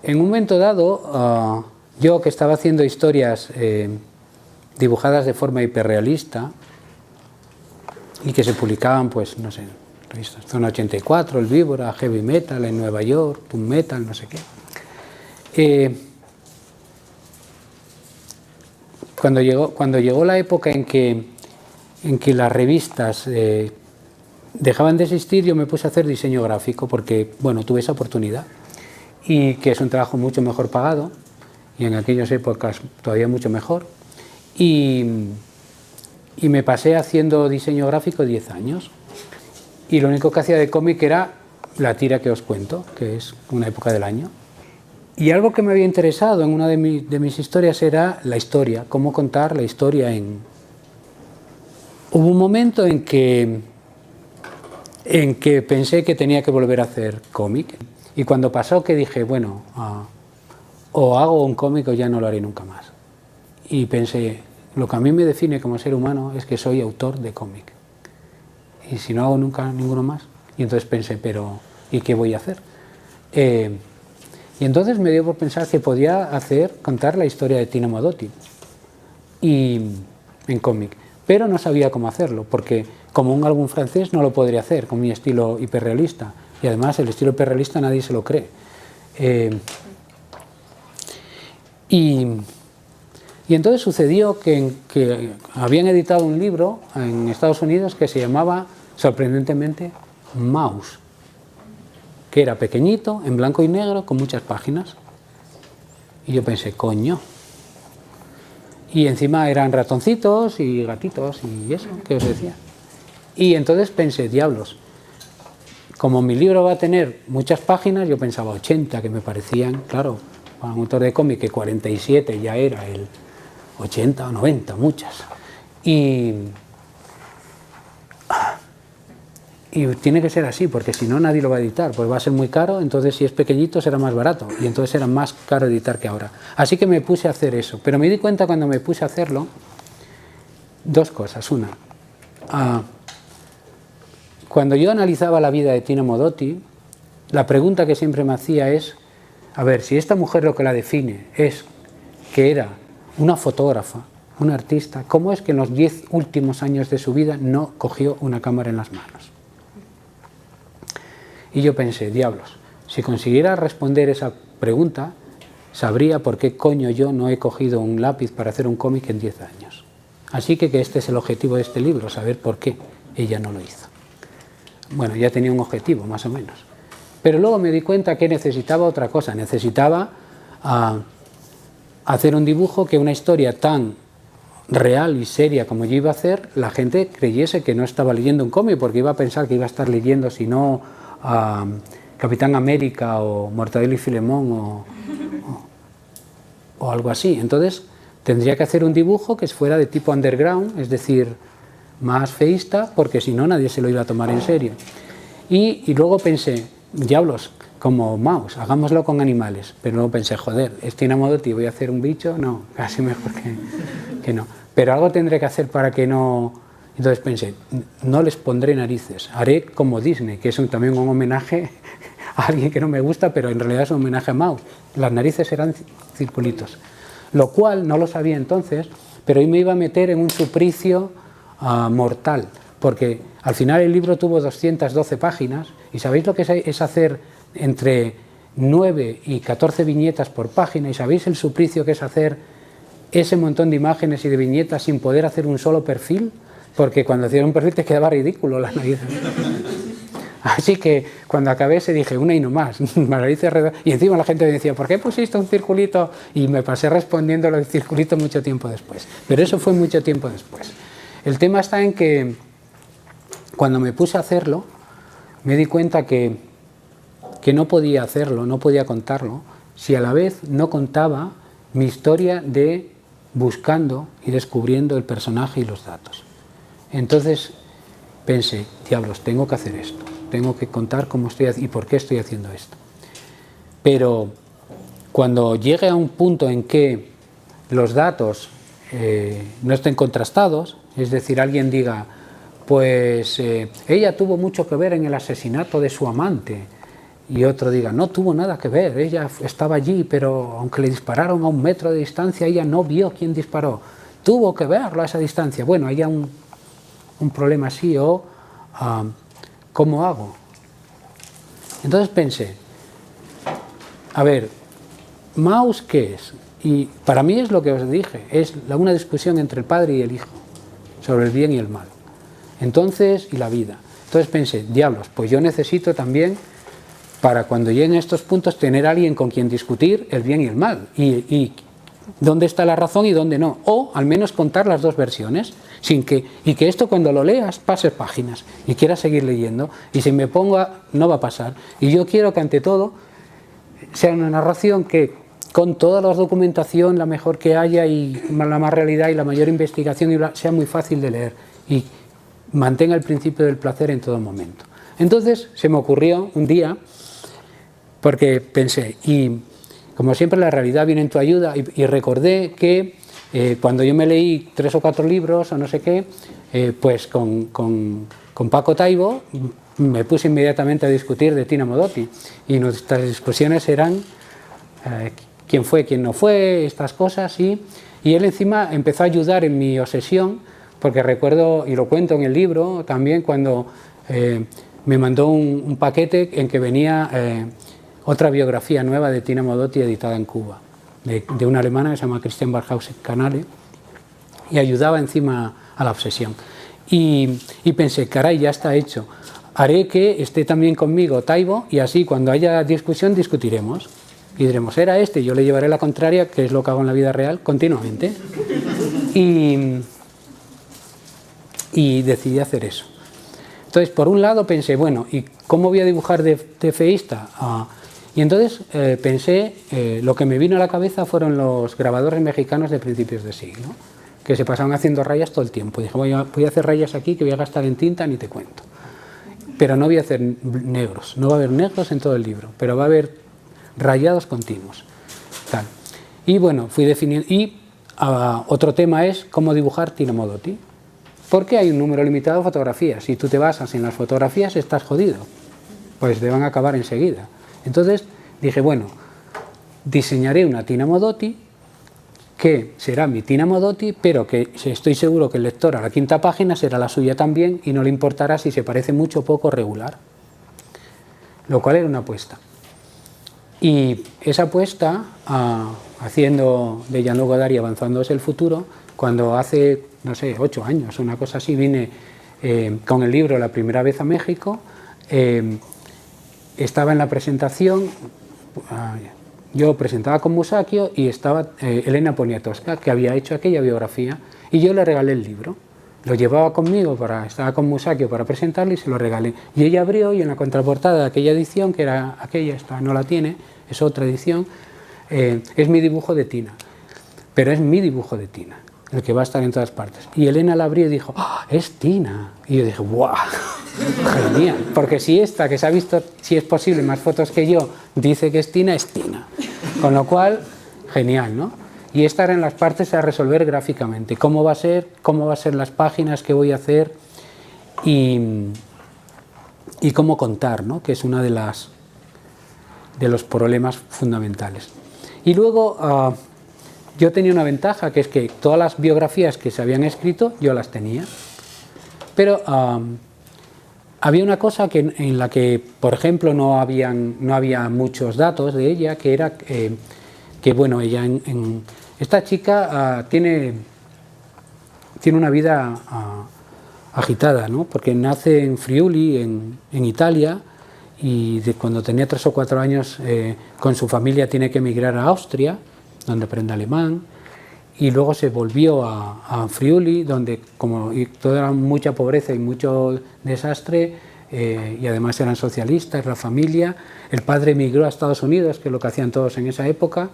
En un momento dado, yo que estaba haciendo historias dibujadas de forma hiperrealista y que se publicaban, pues, no sé, revistas Zona 84, El Víbora, Heavy Metal en Nueva York, Toon Metal, no sé qué. Cuando llegó la época en que las revistas dejaban de existir, yo me puse a hacer diseño gráfico porque, bueno, tuve esa oportunidad y que es un trabajo mucho mejor pagado y en aquellas épocas todavía mucho mejor, y me pasé haciendo diseño gráfico 10 años y lo único que hacía de cómic era la tira que os cuento, que es una época del año. Y algo que me había interesado en una de mis historias era la historia, cómo contar la historia Hubo un momento en que pensé que tenía que volver a hacer cómic, y cuando pasó que dije, bueno, o hago un cómic o ya no lo haré nunca más. Y pensé, lo que a mí me define como ser humano es que soy autor de cómic. Y si no hago nunca ninguno más. Y entonces pensé, pero ¿y qué voy a hacer? Y entonces me dio por pensar que podía contar la historia de Tina Modotti en cómic. Pero no sabía cómo hacerlo, porque como un álbum francés no lo podría hacer con mi estilo hiperrealista. Y además el estilo hiperrealista nadie se lo cree. Y entonces sucedió que habían editado un libro en Estados Unidos que se llamaba, sorprendentemente, Mouse, que era pequeñito, en blanco y negro, con muchas páginas. Y yo pensé, coño. Y encima eran ratoncitos y gatitos y eso que os decía. Y entonces pensé, diablos, como mi libro va a tener muchas páginas, yo pensaba 80, que me parecían, claro, para un autor de cómic que 47 ya era el 80 o 90, muchas. Y tiene que ser así, porque si no nadie lo va a editar, pues va a ser muy caro, entonces si es pequeñito será más barato, y entonces era más caro editar que ahora. Así que me puse a hacer eso, pero me di cuenta cuando me puse a hacerlo, dos cosas. Una, cuando yo analizaba la vida de Tina Modotti, la pregunta que siempre me hacía es, a ver, si esta mujer lo que la define es que era una fotógrafa, una artista, ¿cómo es que en los 10 últimos años de su vida no cogió una cámara en las manos? Y yo pensé, diablos, si consiguiera responder esa pregunta, sabría por qué coño yo no he cogido un lápiz para hacer un cómic en 10 años. Así que este es el objetivo de este libro, saber por qué ella no lo hizo. Bueno, ya tenía un objetivo, más o menos. Pero luego me di cuenta que necesitaba otra cosa, necesitaba hacer un dibujo que una historia tan real y seria como yo iba a hacer, la gente creyese que no estaba leyendo un cómic, porque iba a pensar que iba a estar leyendo, si no, Capitán América o Mortadelo y Filemón o algo así. Entonces tendría que hacer un dibujo que fuera de tipo underground, es decir, más feísta, porque si no nadie se lo iba a tomar en serio. Y luego pensé, diablos, como Mouse, hagámoslo con animales. Pero luego pensé, joder, es Tina Modotti, voy a hacer un bicho, no, casi mejor que no. Pero algo tendré que hacer para que no... Entonces pensé, no les pondré narices, haré como Disney, que es también un homenaje a alguien que no me gusta, pero en realidad es un homenaje a Mouse. Las narices eran circulitos, lo cual no lo sabía entonces, pero hoy me iba a meter en un suplicio mortal, porque al final el libro tuvo 212 páginas, y ¿sabéis lo que es hacer entre 9 y 14 viñetas por página? ¿Y sabéis el suplicio que es hacer ese montón de imágenes y de viñetas sin poder hacer un solo perfil? Porque cuando hacía un perfil te quedaba ridículo las narices. Así que cuando acabé se dije, una y no más, narices redondas. Y encima la gente me decía, ¿por qué pusiste un circulito? Y me pasé respondiendo lo del circulito mucho tiempo después. Pero eso fue mucho tiempo después. El tema está en que cuando me puse a hacerlo, me di cuenta que no podía hacerlo, no podía contarlo, si a la vez no contaba mi historia de buscando y descubriendo el personaje y los datos. Entonces pensé, diablos, tengo que hacer esto, tengo que contar cómo estoy y por qué estoy haciendo esto. Pero cuando llegue a un punto en que los datos no estén contrastados, es decir, alguien diga, pues ella tuvo mucho que ver en el asesinato de su amante, y otro diga, no tuvo nada que ver, ella estaba allí, pero aunque le dispararon a 1 metro de distancia, ella no vio quién disparó, tuvo que verlo a esa distancia. Bueno, haya un problema así, o ¿cómo hago? Entonces pensé, a ver, Maus, ¿qué es? Y para mí es lo que os dije, es una discusión entre el padre y el hijo, sobre el bien y el mal. Entonces, y la vida. Entonces pensé, diablos, pues yo necesito también, para cuando lleguen estos puntos, tener a alguien con quien discutir el bien y el mal, y dónde está la razón y dónde no, o al menos contar las dos versiones, y que esto cuando lo leas pases páginas, y quieras seguir leyendo, y si me ponga, no va a pasar. Y yo quiero que ante todo sea una narración que, con toda la documentación, la mejor que haya, y la más realidad y la mayor investigación, sea muy fácil de leer, y mantenga el principio del placer en todo momento. Entonces se me ocurrió un día, porque pensé, y como siempre la realidad viene en tu ayuda, y recordé que cuando yo me leí 3 o 4 libros o no sé qué, pues con Paco Taibo me puse inmediatamente a discutir de Tina Modotti, y nuestras discusiones eran quién fue, quién no fue, estas cosas, y él encima empezó a ayudar en mi obsesión, porque recuerdo, y lo cuento en el libro también, cuando me mandó un paquete en que venía otra biografía nueva de Tina Modotti editada en Cuba, de una alemana que se llama Christian Barkhausen-Canale, y ayudaba encima a la obsesión. Y pensé, caray, ya está hecho, haré que esté también conmigo Taibo, y así cuando haya discusión discutiremos. Y diremos, era este, yo le llevaré la contraria, que es lo que hago en la vida real, continuamente. Y decidí hacer eso. Entonces, por un lado pensé, bueno, ¿y cómo voy a dibujar de feísta? Y entonces pensé, lo que me vino a la cabeza fueron los grabadores mexicanos de principios de siglo, que se pasaban haciendo rayas todo el tiempo. Y dije, voy a hacer rayas aquí, que voy a gastar en tinta, ni te cuento. Pero no voy a hacer negros, no va a haber negros en todo el libro, pero va a haber rayados continuos, tal. Y bueno, fui definiendo, y otro tema es cómo dibujar Tina Modotti, porque hay un número limitado de fotografías. Si tú te basas en las fotografías, estás jodido, pues te van a acabar enseguida. Entonces dije, bueno, diseñaré una Tina Modotti que será mi Tina Modotti, pero que estoy seguro que el lector a la 5ª página será la suya también, y no le importará si se parece mucho, poco, regular, lo cual era una apuesta. Y esa apuesta, haciendo de Jean-Luc Godard y avanzando hacia el futuro, cuando hace, no sé, 8 años, una cosa así, vine con el libro la primera vez a México, estaba en la presentación, yo presentaba con Musacchio, y estaba Elena Poniatowska, que había hecho aquella biografía, y yo le regalé el libro. Lo llevaba conmigo, estaba con Musacchio para presentarlo, y se lo regalé. Y ella abrió, y en la contraportada de aquella edición, que era aquella, esta no la tiene, es otra edición, es mi dibujo de Tina. Pero es mi dibujo de Tina, el que va a estar en todas partes. Y Elena la abrió y dijo, ¡oh, es Tina! Y yo dije, ¡guau! Genial, porque si esta, que se ha visto, si es posible, más fotos que yo, dice que es Tina, es Tina. Con lo cual, genial, ¿no? Y esta eran las partes a resolver gráficamente. ¿Cómo va a ser las páginas que voy a hacer? Y cómo contar, ¿no? Que es una de los problemas fundamentales. Y luego, yo tenía una ventaja, que es que todas las biografías que se habían escrito, yo las tenía. Pero había una cosa en la que, por ejemplo, no había muchos datos de ella, que era que bueno, ella esta chica tiene una vida agitada, ¿no? Porque nace en Friuli, en Italia, y cuando tenía 3 o 4 años con su familia tiene que emigrar a Austria, donde aprende alemán, y luego se volvió a Friuli, donde como todo era mucha pobreza y mucho desastre, y además eran socialistas, la familia. El padre emigró a Estados Unidos, que es lo que hacían todos en esa época,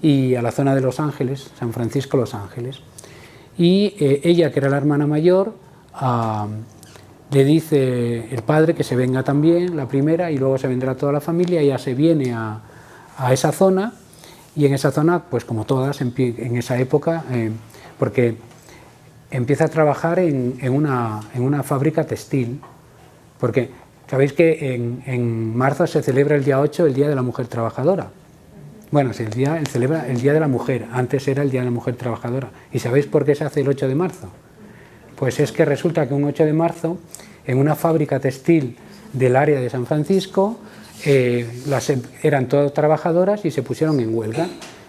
y a la zona de Los Ángeles, San Francisco, Los Ángeles. Y ella, que era la hermana mayor, le dice el padre que se venga también, la primera, y luego se vendrá toda la familia. Ella se viene a esa zona, y en esa zona, pues como todas en esa época, porque empieza a trabajar en una fábrica textil, porque Sabéis que en marzo se celebra el día 8, el Día de la Mujer Trabajadora. Bueno, se celebra el Día de la Mujer, antes era el Día de la Mujer Trabajadora. ¿Y sabéis por qué se hace el 8 de marzo? Pues es que resulta que un 8 de marzo, en una fábrica textil del área de San Francisco, eran todas trabajadoras y se pusieron en huelga.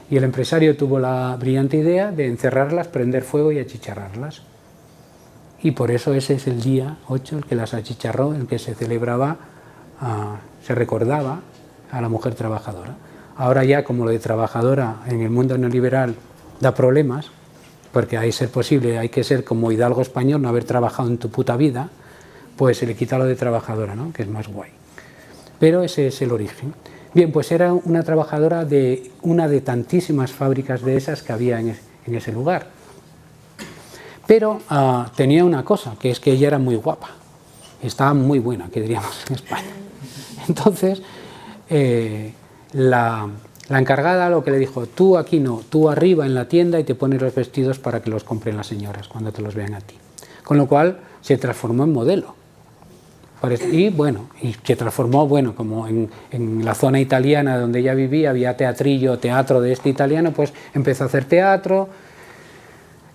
Y el empresario tuvo la brillante idea de encerrarlas, prender fuego y achicharrarlas. Y por eso ese es el día 8, el que las achicharró, el que se celebraba, se recordaba a la mujer trabajadora. Ahora ya, como lo de trabajadora en el mundo neoliberal da problemas, porque hay que ser como Hidalgo español, no haber trabajado en tu puta vida, pues se le quita lo de trabajadora, ¿no? Que es más guay. Pero ese es el origen. Bien, pues era una trabajadora de una de tantísimas fábricas de esas que había en ese lugar. Pero tenía una cosa, que es que ella era muy guapa, estaba muy buena, que diríamos en España. Entonces, la encargada lo que le dijo: tú aquí no, tú arriba en la tienda y te pones los vestidos para que los compren las señoras cuando te los vean a ti. Con lo cual se transformó en modelo. Y bueno, y se transformó, bueno, como en la zona italiana donde ella vivía había teatro de este italiano, pues empezó a hacer teatro.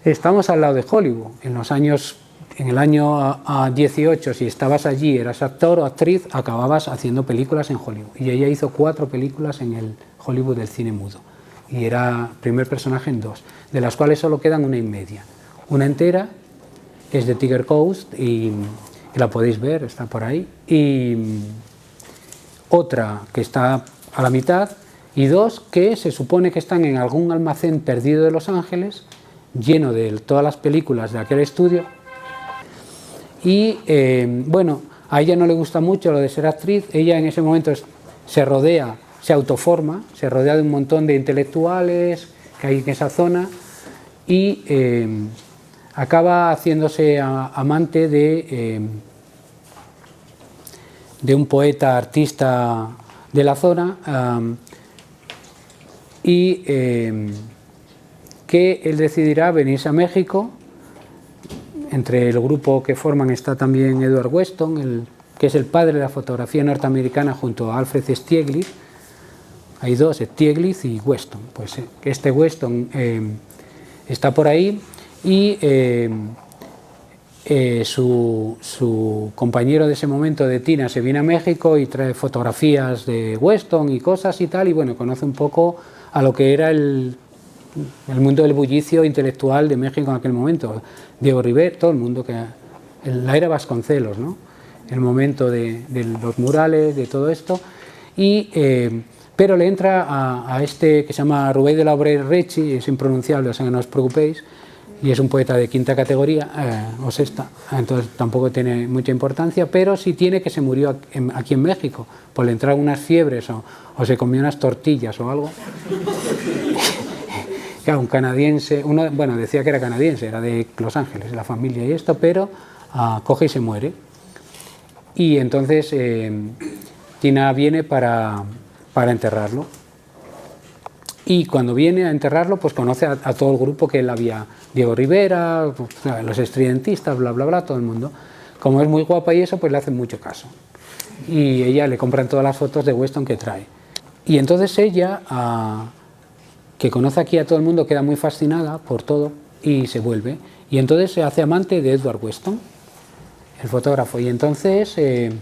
Estamos al lado de Hollywood. En el año 18, si estabas allí, eras actor o actriz, acababas haciendo películas en Hollywood. Y ella hizo 4 películas en el Hollywood del cine mudo. Y era primer personaje en 2, de las cuales solo quedan 1 y media. Una entera, que es de Tiger Coast, y la podéis ver, está por ahí. Y otra que está a la mitad, y 2 que se supone que están en algún almacén perdido de Los Ángeles, lleno de todas las películas de aquel estudio. Y bueno, a ella no le gusta mucho lo de ser actriz. Ella en ese momento se autoforma, se rodea de un montón de intelectuales que hay en esa zona y acaba haciéndose amante de un poeta artista de la zona y que él decidirá venirse a México. Entre el grupo que forman está también Edward Weston, que es el padre de la fotografía norteamericana, junto a Alfred Stieglitz. Hay 2, Stieglitz y Weston. Pues este Weston está por ahí y su compañero de ese momento de Tina se viene a México y trae fotografías de Weston y cosas y tal, y bueno, conoce un poco a lo que era el mundo del bullicio intelectual de México en aquel momento. Diego Rivera, todo el mundo, la era Vasconcelos, ¿no? El momento de los murales, de todo esto, pero le entra a este que se llama Rubén de la Obrera Recci, es impronunciable, o sea que no os preocupéis, y es un poeta de 5ª categoría, o 6ª, entonces tampoco tiene mucha importancia, pero sí tiene que se murió aquí en México, pues le entraron unas fiebres o se comió unas tortillas o algo. Claro, un canadiense, bueno, decía que era canadiense, era de Los Ángeles, la familia y esto, pero coge y se muere. Y entonces Tina viene para enterrarlo. Y cuando viene a enterrarlo, pues conoce a todo el grupo que él había, Diego Rivera, los estridentistas, bla, bla, bla, todo el mundo. Como es muy guapa y eso, pues le hacen mucho caso. Y ella le compran todas las fotos de Weston que trae. Y entonces ella, que conoce aquí a todo el mundo, queda muy fascinada por todo y se vuelve. Y entonces se hace amante de Edward Weston, el fotógrafo. Y entonces el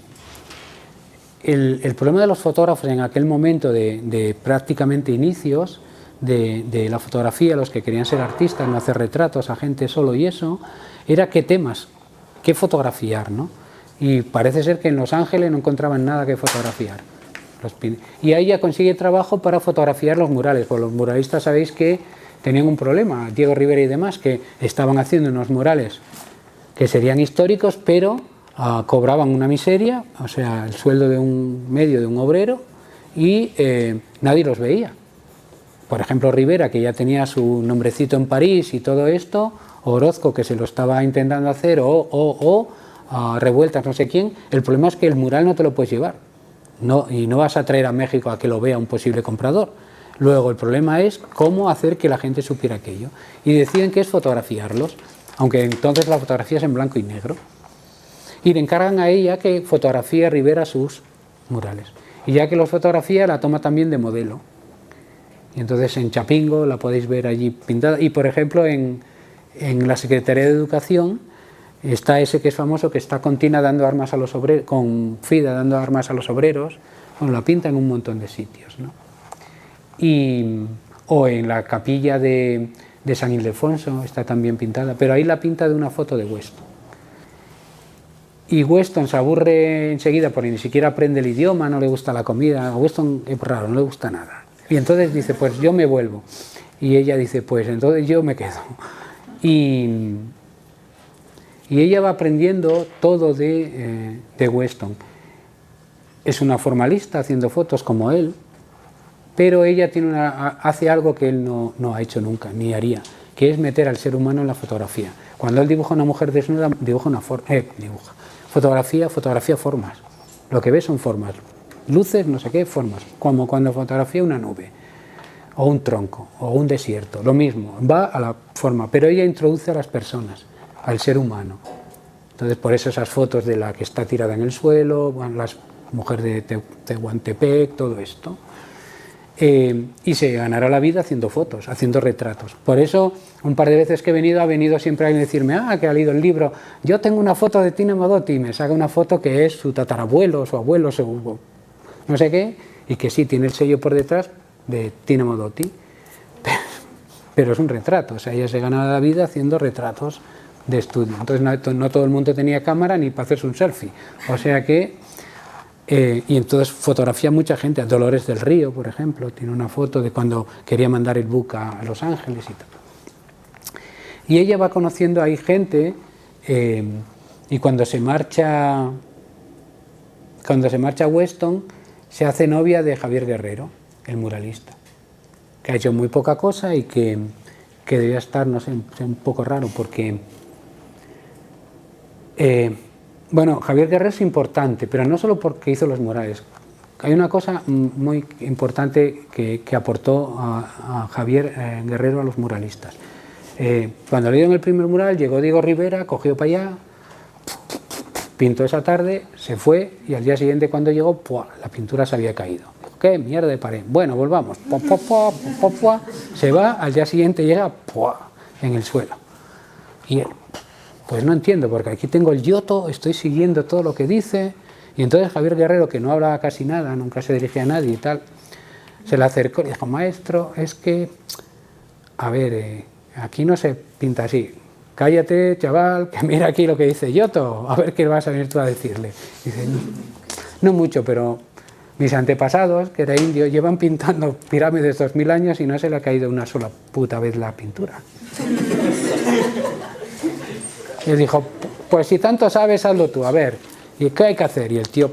problema de los fotógrafos en aquel momento de prácticamente inicios de la fotografía, los que querían ser artistas, no hacer retratos a gente solo y eso, era qué temas, qué fotografiar, ¿no? Y parece ser que en Los Ángeles no encontraban nada que fotografiar. Y ahí ya consigue trabajo para fotografiar los murales, porque los muralistas sabéis que tenían un problema, Diego Rivera y demás, que estaban haciendo unos murales que serían históricos, pero cobraban una miseria, o sea, el sueldo de un obrero, y nadie los veía. Por ejemplo, Rivera, que ya tenía su nombrecito en París y todo esto, Orozco, que se lo estaba intentando hacer, o Revueltas, no sé quién. El problema es que el mural no te lo puedes llevar. Y no vas a traer a México a que lo vea un posible comprador. Luego el problema es cómo hacer que la gente supiera aquello. Y deciden que es fotografiarlos, aunque entonces la fotografía es en blanco y negro. y le encargan a ella que fotografíe Rivera sus murales. Y ya que los fotografía, la toma también de modelo. Y entonces en Chapingo la podéis ver allí pintada. Y por ejemplo en la Secretaría de Educación está ese que es famoso, que está con Tina dando armas a los obreros, con Frida dando armas a los obreros. Bueno, la pinta en un montón de sitios, ¿no? O en la capilla de San Ildefonso está también pintada, pero ahí la pinta de una foto de Weston. Y Weston se aburre enseguida porque ni siquiera aprende el idioma, no le gusta la comida. A Weston es raro, no le gusta nada. Y entonces dice, pues yo me vuelvo. Y ella dice, pues entonces yo me quedo. Y ella va aprendiendo todo de Weston. Es una formalista haciendo fotos como él, pero ella hace algo que él no ha hecho nunca, ni haría, que es meter al ser humano en la fotografía. Cuando él dibuja a una mujer desnuda, dibuja fotografía formas. Lo que ve son formas, luces, no sé qué, formas, como cuando fotografía una nube, o un tronco, o un desierto, lo mismo, va a la forma, pero ella introduce a las personas, al ser humano. Entonces, por eso esas fotos de la que está tirada en el suelo, las mujeres de Tehuantepec, todo esto. Y se ganará la vida haciendo fotos, haciendo retratos. Por eso, un par de veces que ha venido siempre alguien a decirme, que ha leído el libro, yo tengo una foto de Tina Modotti, y me saca una foto que es su tatarabuelo, su abuelo, no sé qué, y que sí, tiene el sello por detrás de Tina Modotti, pero es un retrato, o sea, ella se gana la vida haciendo retratos de estudio. Entonces no todo el mundo tenía cámara ni para hacerse un selfie, o sea que... y entonces fotografía a mucha gente, a Dolores del Río, por ejemplo, tiene una foto de cuando quería mandar el book a Los Ángeles y tal. Y ella va conociendo ahí gente, y cuando se marcha Weston, se hace novia de Javier Guerrero, el muralista, que ha hecho muy poca cosa y que debía estar, no sé, un poco raro, porque... bueno, Javier Guerrero es importante, pero no solo porque hizo los murales. Hay una cosa muy importante que aportó a Javier Guerrero a los muralistas. Cuando le dieron el primer mural, llegó Diego Rivera, cogió para allá, pintó esa tarde, se fue, y al día siguiente cuando llegó, ¡pua!, la pintura se había caído. ¿Qué mierda de pared? Bueno, volvamos. Se va, al día siguiente llega, ¡pua!, en el suelo. Y él, pues no entiendo, porque aquí tengo el Giotto, estoy siguiendo todo lo que dice. Y entonces Javier Guerrero, que no hablaba casi nada, nunca se dirigía a nadie y tal, se le acercó y dijo, maestro, es que, a ver, aquí no se pinta así. Cállate, chaval, que mira aquí lo que dice Giotto, a ver qué vas a venir tú a decirle. Dice, no mucho, pero mis antepasados, que era indio, llevan pintando pirámides 2000 años y no se le ha caído una sola puta vez la pintura. Y él dijo, pues si tanto sabes, hazlo tú, a ver, ¿y qué hay que hacer? Y el tío,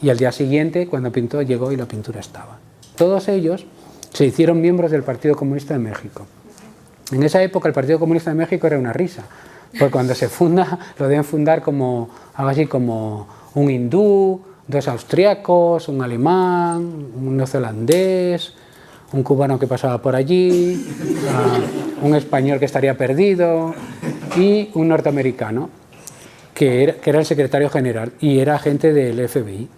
y al día siguiente, cuando pintó, llegó y la pintura estaba. Todos ellos se hicieron miembros del Partido Comunista de México. En esa época el Partido Comunista de México era una risa, porque cuando se funda, lo deben fundar como algo así como un hindú, dos austriacos, un alemán, un neozelandés, un cubano que pasaba por allí, un español que estaría perdido y un norteamericano que era el secretario general y era agente del FBI.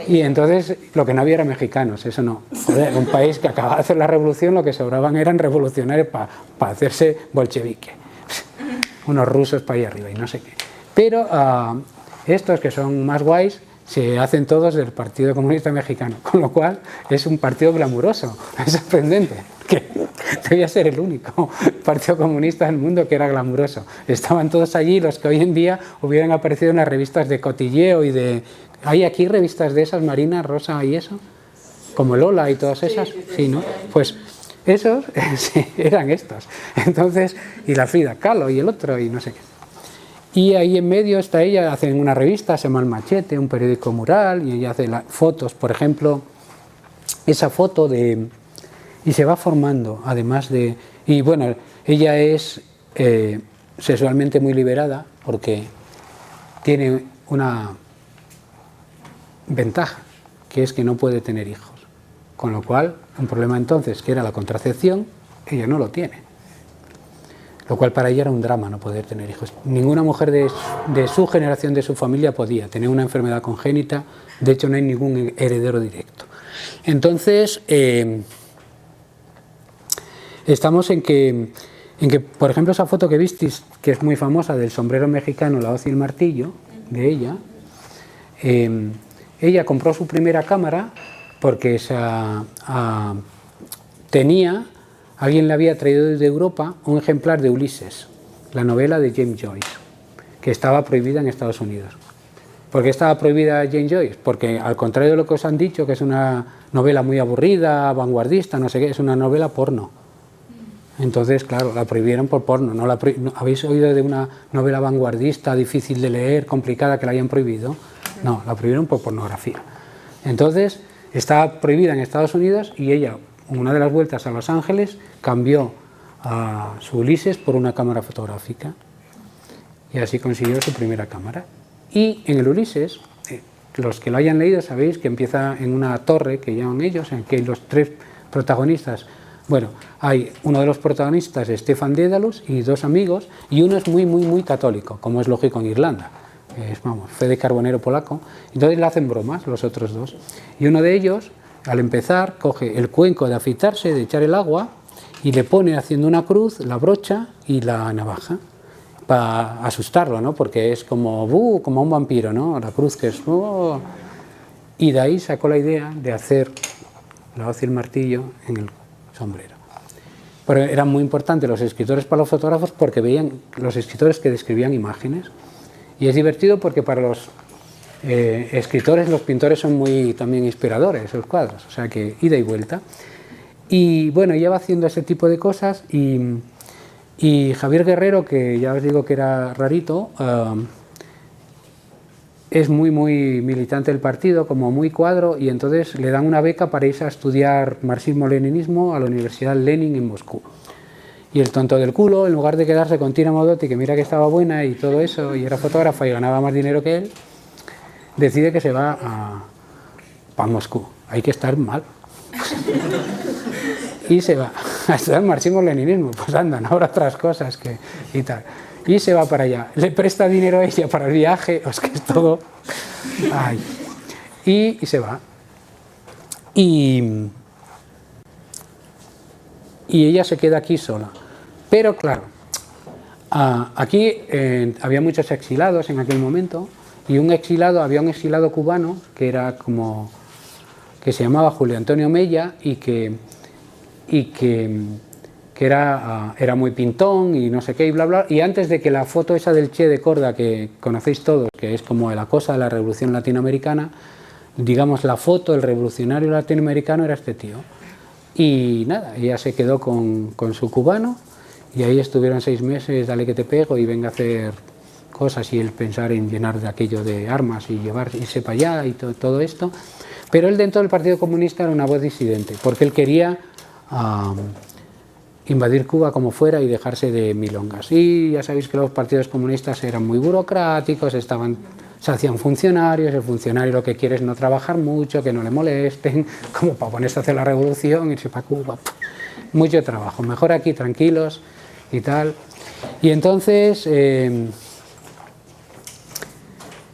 Y entonces lo que no había era mexicanos, eso no. Joder, un país que acababa de hacer la revolución, lo que sobraban eran revolucionarios para hacerse bolchevique. Unos rusos para allá arriba y no sé qué. Pero estos que son más guays se hacen todos del Partido Comunista Mexicano, con lo cual es un partido glamuroso, es sorprendente, que debía ser el único partido comunista del mundo que era glamuroso. Estaban todos allí los que hoy en día hubieran aparecido en las revistas de cotilleo y de... ¿Hay aquí revistas de esas, Marina, Rosa y eso? Como Lola y todas esas, sí, ¿no? Pues esos sí, eran estos. Entonces, y la Frida Kahlo y el otro y no sé qué. Y ahí en medio está ella, hacen una revista, se llama El Machete, un periódico mural, y ella hace fotos, por ejemplo, esa foto de... Y se va formando, además de... Y bueno, ella es sexualmente muy liberada, porque tiene una ventaja, que es que no puede tener hijos. Con lo cual, un problema entonces, que era la contracepción, ella no lo tiene. lo cual para ella era un drama no poder tener hijos. Ninguna mujer de su generación, de su familia, podía tener una enfermedad congénita, de hecho no hay ningún heredero directo. Entonces, estamos en que, por ejemplo, esa foto que visteis, que es muy famosa, del sombrero mexicano, la hoz y el martillo, de ella, ella compró su primera cámara porque alguien le había traído desde Europa un ejemplar de Ulises, la novela de James Joyce, que estaba prohibida en Estados Unidos. ¿Por qué estaba prohibida James Joyce? Porque, al contrario de lo que os han dicho, que es una novela muy aburrida, vanguardista, no sé qué, es una novela porno. Entonces, claro, la prohibieron por porno. ¿No habéis oído de una novela vanguardista, difícil de leer, complicada, que la hayan prohibido? No, la prohibieron por pornografía. Entonces, estaba prohibida en Estados Unidos y ella, una de las vueltas a Los Ángeles, cambió a su Ulises por una cámara fotográfica y así consiguió su primera cámara. Y en el Ulises, los que lo hayan leído sabéis que empieza en una torre, que llaman ellos, en que los tres protagonistas, bueno, hay uno de los protagonistas, Stefan Dédalus, y dos amigos, y uno es muy católico, como es lógico en Irlanda, es, vamos, fe de carbonero polaco. Entonces le hacen bromas los otros dos, y uno de ellos, al empezar, coge el cuenco de afeitarse, de echar el agua, y le pone haciendo una cruz, la brocha y la navaja, para asustarlo, ¿no? Porque es como un vampiro, ¿no? La cruz que es... Y de ahí sacó la idea de hacer la hoz y el martillo en el sombrero. Pero eran muy importantes los escritores para los fotógrafos porque veían los escritores que describían imágenes. Y es divertido porque para los escritores los pintores son muy también inspiradores, esos cuadros, o sea que ida y vuelta. Y bueno, ella va haciendo ese tipo de cosas y Javier Guerrero, que ya os digo que era rarito, es muy militante del partido, como muy cuadro, y entonces le dan una beca para irse a estudiar marxismo-leninismo a la Universidad Lenin en Moscú. Y el tonto del culo, en lugar de quedarse con Tina Modotti, que mira que estaba buena y todo eso, y era fotógrafa y ganaba más dinero que él, decide que se va a Moscú. Hay que estar mal. Y se va a estudiar marxismo-leninismo, pues anda, no habrá otras cosas y tal. Y se va para allá, le presta dinero a ella para el viaje, es que es todo... Ay. Y se va. Y ella se queda aquí sola. Pero claro, aquí había muchos exilados en aquel momento, y había un exilado cubano que se llamaba Julio Antonio Mella y que era muy pintón y no sé qué y bla bla, y antes de que la foto esa del Che de Korda que conocéis todos, que es como la cosa de la revolución latinoamericana, digamos la foto del revolucionario latinoamericano era este tío. Y nada, ella se quedó con su cubano y ahí estuvieron 6 meses, dale que te pego y venga a hacer cosas, y él pensar en llenar de aquello de armas y irse para allá y todo esto. Pero él dentro del Partido Comunista era una voz disidente, porque él quería invadir Cuba como fuera y dejarse de milongas. Y ya sabéis que los partidos comunistas eran muy burocráticos, se hacían funcionarios, el funcionario lo que quiere es no trabajar mucho, que no le molesten, como para ponerse a hacer la revolución, irse para Cuba. Mucho trabajo, mejor aquí tranquilos y tal. Y entonces,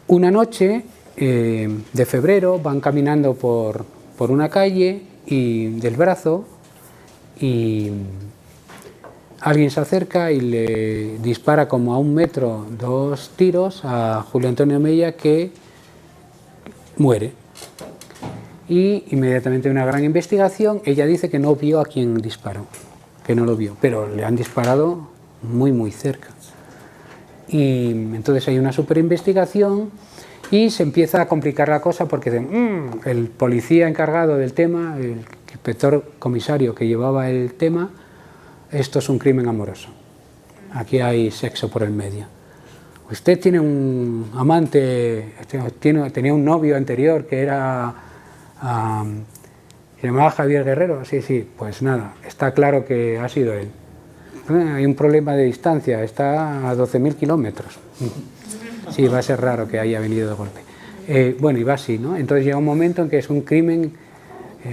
una noche de febrero van caminando por una calle del Brazo, y alguien se acerca y le dispara como a 1 metro 2 tiros a Julio Antonio Mella, que muere. Y inmediatamente una gran investigación, ella dice que no vio a quien disparó, que no lo vio, pero le han disparado muy cerca. Y entonces hay una super investigación y se empieza a complicar la cosa porque el policía encargado del tema, el inspector comisario que llevaba el tema, esto es un crimen amoroso, aquí hay sexo por el medio. Usted tiene un amante, tenía un novio anterior que se llamaba Javier Guerrero, sí, pues nada, está claro que ha sido él. Hay un problema de distancia, está a 12.000 kilómetros. Sí, va a ser raro que haya venido de golpe. Bueno, y va así, ¿no? Entonces llega un momento en que es un crimen.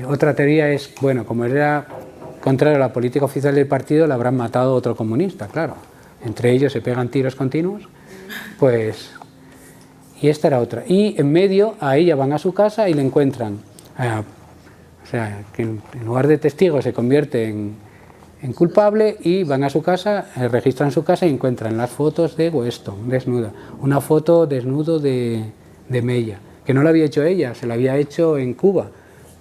Otra teoría es, bueno, como era contrario a la política oficial del partido, le habrán matado a otro comunista, claro. entre ellos se pegan tiros continuos, pues, y esta era otra. Y en medio a ella van a su casa y le encuentran, o sea, que en lugar de testigo se convierte en culpable, y van a su casa, registran su casa y encuentran las fotos de Weston, desnuda, una foto desnudo de Mella, que no la había hecho ella, se la había hecho en Cuba.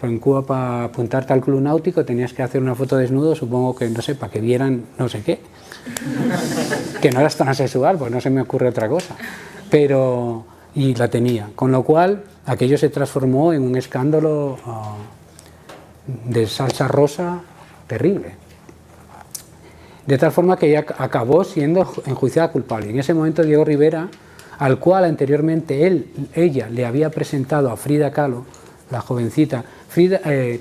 Pero en Cuba, para apuntarte al club náutico tenías que hacer una foto desnudo, supongo que, no sé, para que vieran no sé qué, que no eras transexual, pues no se me ocurre otra cosa, pero, y la tenía, con lo cual aquello se transformó en un escándalo de salsa rosa terrible, de tal forma que ella acabó siendo enjuiciada culpable. En ese momento Diego Rivera, al cual anteriormente ella le había presentado a Frida Kahlo, la jovencita,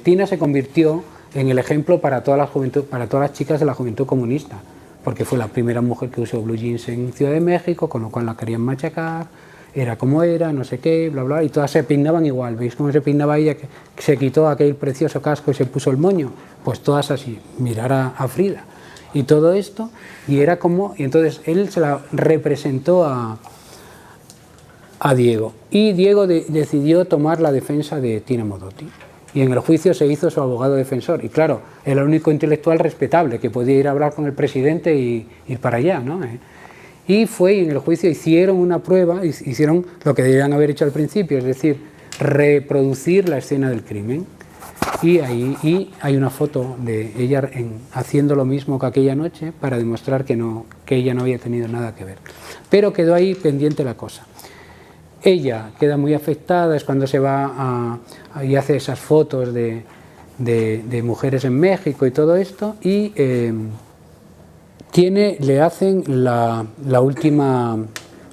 Tina se convirtió en el ejemplo para toda la juventud, para todas las chicas de la juventud comunista, porque fue la primera mujer que usó blue jeans en Ciudad de México, con lo cual la querían machacar, era como era, no sé qué, bla bla, y todas se peinaban igual. ¿Veis cómo se peinaba ella, que se quitó aquel precioso casco y se puso el moño? Pues todas así, mirar a Frida y todo esto, y era como, y entonces él se la representó a Diego, y Diego decidió tomar la defensa de Tina Modotti, y en el juicio se hizo su abogado defensor, y claro, era el único intelectual respetable que podía ir a hablar con el presidente y ir para allá, ¿no? Y fue, y en el juicio hicieron una prueba, hicieron lo que debían haber hecho al principio, es decir, reproducir la escena del crimen, y hay una foto de ella haciendo lo mismo que aquella noche para demostrar que ella no había tenido nada que ver, pero quedó ahí pendiente la cosa. Ella queda muy afectada, es cuando se va y hace esas fotos de mujeres en México y todo esto, y le hacen la última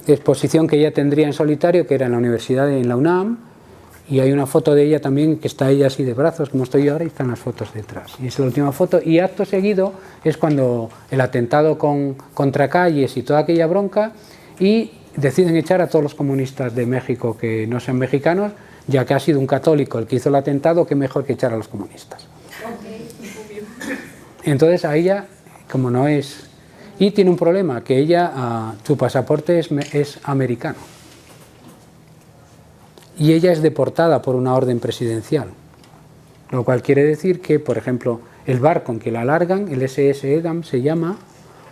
exposición que ella tendría en solitario, que era en la universidad, en la UNAM, y hay una foto de ella también, que está ella así de brazos, como estoy yo ahora, y están las fotos detrás. Y es la última foto, y acto seguido es cuando el atentado contra Calles y toda aquella bronca, y deciden echar a todos los comunistas de México que no sean mexicanos, ya que ha sido un católico el que hizo el atentado, qué mejor que echar a los comunistas. Entonces a ella, como no es... Y tiene un problema, que ella, su pasaporte es americano. Y ella es deportada por una orden presidencial. Lo cual quiere decir que, por ejemplo, el barco en que la largan, el SS Edam se llama,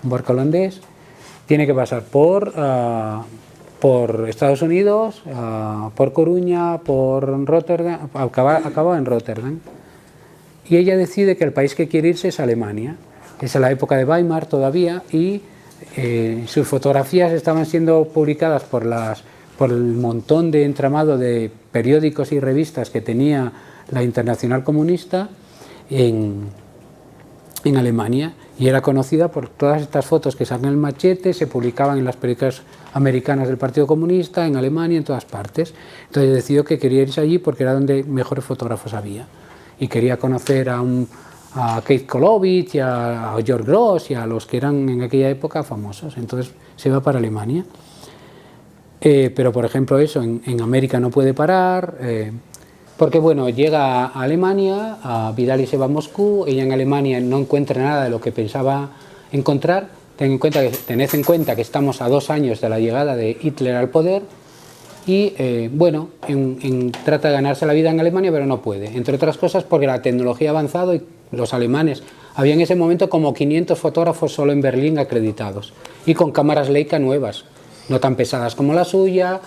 un barco holandés, tiene que pasar por Estados Unidos, por Coruña, por Rotterdam, acaba en Rotterdam. Y ella decide que el país que quiere irse es Alemania. Es la época de Weimar todavía, y sus fotografías estaban siendo publicadas por el montón de entramado de periódicos y revistas que tenía la Internacional Comunista en Alemania, y era conocida por todas estas fotos que salen en el Machete, se publicaban en las periódicas americanas del Partido Comunista, en Alemania, en todas partes. Entonces decidió que quería irse allí porque era donde mejores fotógrafos había, y quería conocer a Keith Kolovich, y a George Gross, y a los que eran en aquella época famosos. Entonces se va para Alemania, pero por ejemplo eso, en América no puede parar, porque bueno, llega a Alemania, Vidal se va a Moscú, ella en Alemania no encuentra nada de lo que pensaba encontrar. Tened en cuenta que estamos a 2 años de la llegada de Hitler al poder, y bueno, trata de ganarse la vida en Alemania, pero no puede, entre otras cosas porque la tecnología ha avanzado, y los alemanes, había en ese momento como 500 fotógrafos solo en Berlín acreditados, y con cámaras Leica nuevas, no tan pesadas como la suya,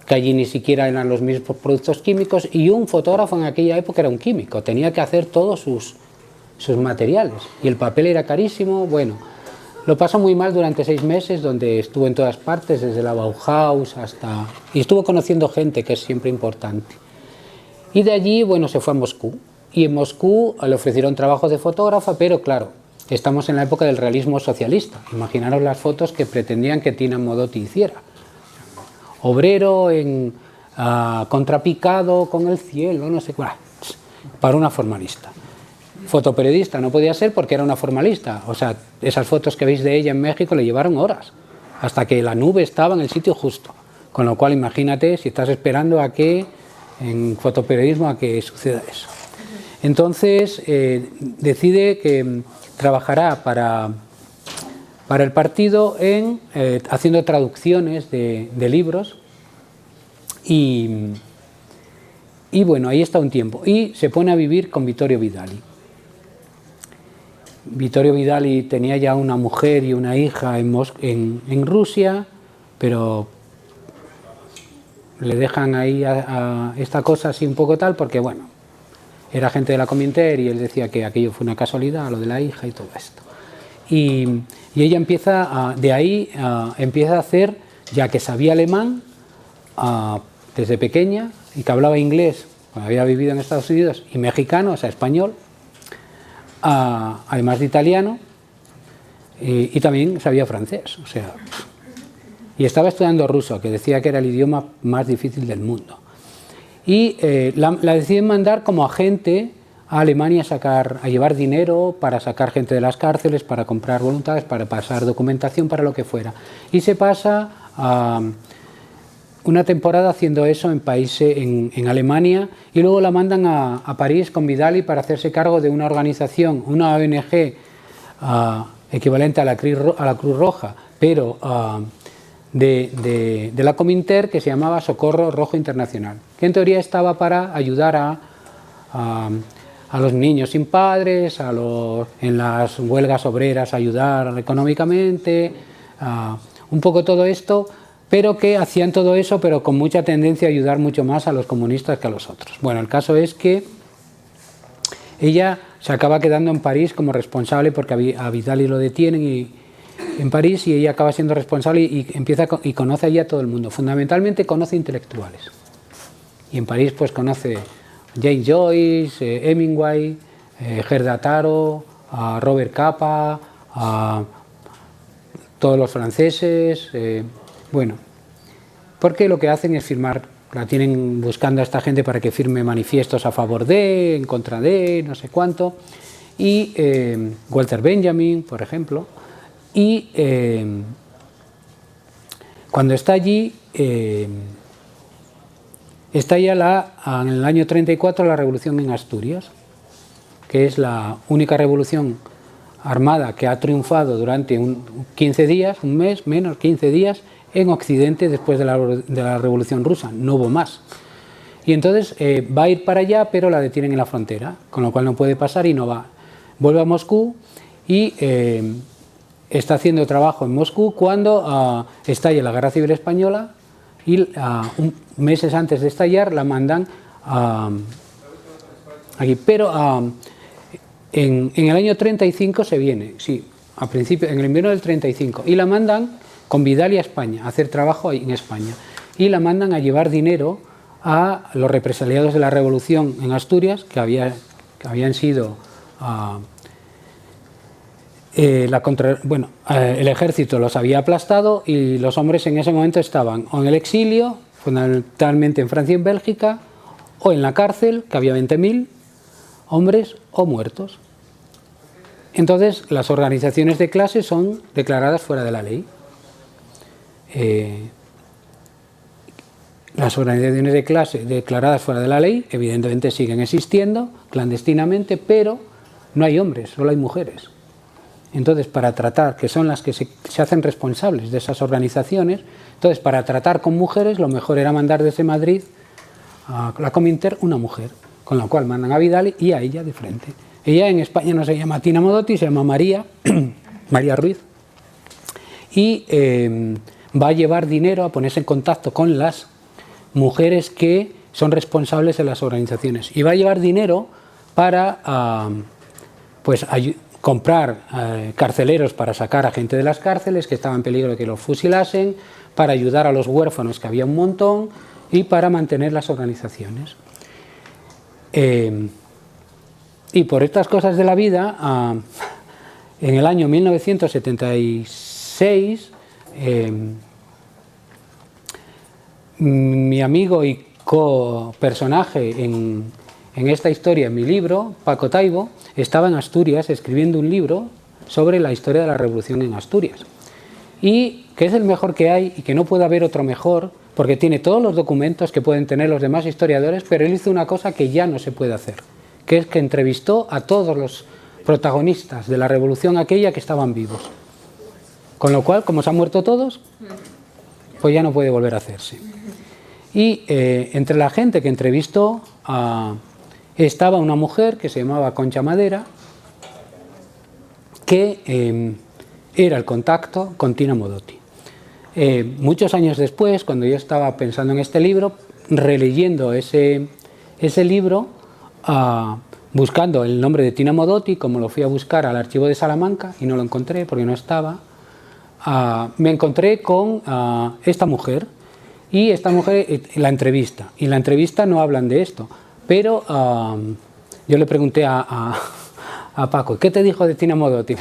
que allí ni siquiera eran los mismos productos químicos, y un fotógrafo en aquella época era un químico, tenía que hacer todos sus materiales, y el papel era carísimo. Bueno, lo pasó muy mal durante 6 meses, donde estuvo en todas partes, desde la Bauhaus hasta... y estuvo conociendo gente, que es siempre importante. Y de allí, bueno, se fue a Moscú, y en Moscú le ofrecieron trabajos de fotógrafa, pero claro, estamos en la época del realismo socialista. Imaginaros las fotos que pretendían que Tina Modotti hiciera. Obrero contrapicado con el cielo, no sé cuál, para una formalista. Fotoperiodista no podía ser porque era una formalista. O sea, esas fotos que veis de ella en México le llevaron horas, hasta que la nube estaba en el sitio justo. Con lo cual, imagínate si estás esperando a que, en fotoperiodismo, a que suceda eso. Entonces, decide que trabajará para el partido haciendo traducciones de libros y bueno, ahí está un tiempo y se pone a vivir con Vittorio Vidali. Vittorio Vidali tenía ya una mujer y una hija en Rusia, pero le dejan ahí a esta cosa así un poco tal, porque bueno, era gente de la Comintern y él decía que aquello fue una casualidad, lo de la hija y todo esto. Y ella empieza empieza a hacer, ya que sabía alemán desde pequeña y que hablaba inglés, había vivido en Estados Unidos, y mexicano, o sea, español, además de italiano, y también sabía francés, o sea, y estaba estudiando ruso, que decía que era el idioma más difícil del mundo. Y la deciden mandar como agente a Alemania a llevar dinero para sacar gente de las cárceles, para comprar voluntades, para pasar documentación, para lo que fuera. Y se pasa una temporada haciendo eso en Alemania, y luego la mandan a París con Vidali para hacerse cargo de una organización, una ONG equivalente a la Cruz Roja, pero de la Comintern, que se llamaba Socorro Rojo Internacional, que en teoría estaba para ayudar a los niños sin padres, en las huelgas obreras ayudar económicamente, un poco todo esto, pero que hacían todo eso, pero con mucha tendencia a ayudar mucho más a los comunistas que a los otros. Bueno, el caso es que ella se acaba quedando en París como responsable, porque a Vidali lo detienen en París, y ella acaba siendo responsable y conoce allí a todo el mundo. Fundamentalmente conoce intelectuales. Y en París pues conoce James Joyce, Hemingway, Gerda Taro, a Robert Capa, a todos los franceses, bueno, porque lo que hacen es firmar, la tienen buscando a esta gente para que firme manifiestos a favor de, en contra de, no sé cuánto, y Walter Benjamin, por ejemplo, y cuando está allí, estalla en el año 34 la revolución en Asturias, que es la única revolución armada que ha triunfado durante 15 días, un mes, menos 15 días, en Occidente después de la Revolución Rusa. No hubo más. Y entonces va a ir para allá, pero la detienen en la frontera, con lo cual no puede pasar y no va. Vuelve a Moscú y está haciendo trabajo en Moscú cuando estalla la Guerra Civil Española, y meses antes de estallar la mandan aquí. Pero en el año 35 se viene, sí, a principio, en el invierno del 35, y la mandan con Vidali a España, a hacer trabajo en España, y la mandan a llevar dinero a los represaliados de la revolución en Asturias, que habían sido el ejército los había aplastado, y los hombres en ese momento estaban o en el exilio, fundamentalmente en Francia y en Bélgica, o en la cárcel, que había 20.000 hombres, o muertos. Entonces las organizaciones de clase son declaradas fuera de la ley. Las organizaciones de clase declaradas fuera de la ley evidentemente siguen existiendo clandestinamente, pero no hay hombres, solo hay mujeres. Entonces, para tratar, que son las que se hacen responsables de esas organizaciones, entonces para tratar con mujeres lo mejor era mandar desde Madrid a la Comintern una mujer, con la cual mandan a Vidali y a ella de frente. Ella en España no se llama Tina Modotti, se llama María, María Ruiz, y va a llevar dinero, a ponerse en contacto con las mujeres que son responsables de las organizaciones, y va a llevar dinero para comprar carceleros para sacar a gente de las cárceles que estaba en peligro de que los fusilasen, para ayudar a los huérfanos, que había un montón, y para mantener las organizaciones. Y por estas cosas de la vida, en el año 1976, mi amigo y co-personaje en esta historia, en mi libro, Paco Taibo, estaba en Asturias escribiendo un libro sobre la historia de la revolución en Asturias, y que es el mejor que hay y que no puede haber otro mejor, porque tiene todos los documentos que pueden tener los demás historiadores, pero él hizo una cosa que ya no se puede hacer, que es que entrevistó a todos los protagonistas de la revolución aquella que estaban vivos. Con lo cual, como se han muerto todos, pues ya no puede volver a hacerse. Y entre la gente que entrevistó estaba una mujer que se llamaba Concha Madera, que era el contacto con Tina Modotti. Muchos años después, cuando yo estaba pensando en este libro, releyendo ese libro, buscando el nombre de Tina Modotti, como lo fui a buscar al archivo de Salamanca y no lo encontré porque no estaba, me encontré con esta mujer, y esta mujer la entrevista, y en la entrevista no hablan de esto, pero yo le pregunté a Paco, ¿qué te dijo de Tina Modotti?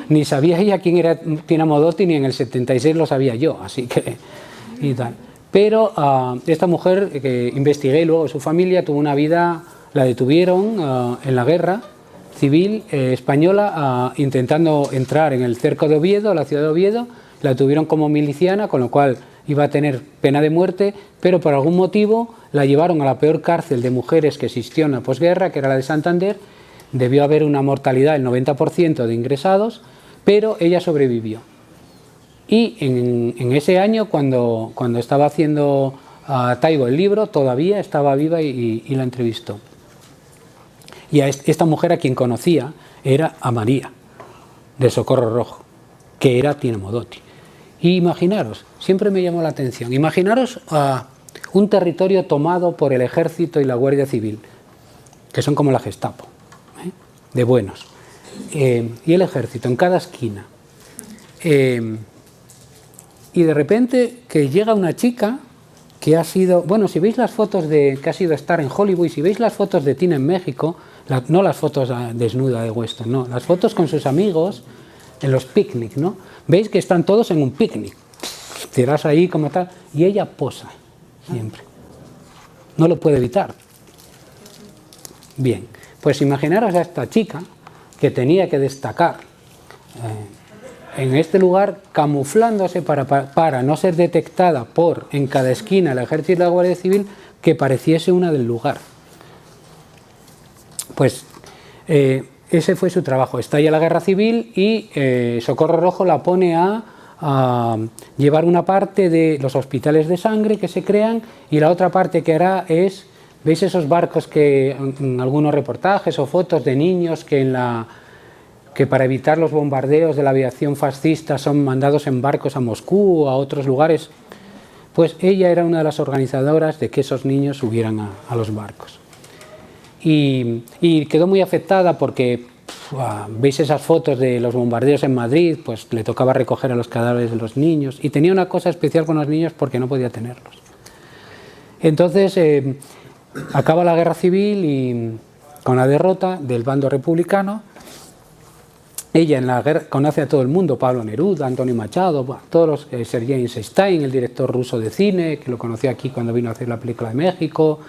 Ni sabía ella quién era Tina Modotti, ni en el 76 lo sabía yo, así que y tal. Pero esta mujer que investigué, luego su familia tuvo una vida, la detuvieron en la guerra civil española, intentando entrar en el cerco de Oviedo, la ciudad de Oviedo, la detuvieron como miliciana, con lo cual iba a tener pena de muerte, pero por algún motivo la llevaron a la peor cárcel de mujeres que existió en la posguerra, que era la de Santander. Debió haber una mortalidad del 90% de ingresados, pero ella sobrevivió. Y en ese año, cuando estaba haciendo Taibo el libro, todavía estaba viva y la entrevistó. Y a esta mujer, a quien conocía, era a María, del Socorro Rojo, que era Tina Modotti. Y imaginaros, siempre me llamó la atención, imaginaros un territorio tomado por el Ejército y la Guardia Civil, que son como la Gestapo, de buenos, y el Ejército en cada esquina. Y de repente que llega una chica que ha sido, bueno, si veis las fotos que ha sido estar en Hollywood, si veis las fotos de Tina en México, no las fotos desnuda de Weston, no, las fotos con sus amigos en los picnic, ¿no? Veis que están todos en un picnic, tiras ahí como tal, y ella posa siempre, no lo puede evitar. Bien, pues imaginaros a esta chica que tenía que destacar en este lugar, camuflándose para no ser detectada por en cada esquina el Ejército y la Guardia Civil, que pareciese una del lugar. Pues ese fue su trabajo. Estalla la guerra civil y Socorro Rojo la pone a llevar una parte de los hospitales de sangre que se crean, y la otra parte que hará es, ¿veis esos barcos que en algunos reportajes o fotos de niños que para evitar los bombardeos de la aviación fascista son mandados en barcos a Moscú o a otros lugares? Pues ella era una de las organizadoras de que esos niños subieran a los barcos. Y quedó muy afectada porque veis esas fotos de los bombardeos en Madrid, pues le tocaba recoger a los cadáveres de los niños, y tenía una cosa especial con los niños porque no podía tenerlos. Entonces acaba la guerra civil y con la derrota del bando republicano. Ella en la guerra conoce a todo el mundo, Pablo Neruda, Antonio Machado, todos los, Sergei Eisenstein, el director ruso de cine, que lo conoció aquí cuando vino a hacer la película de México,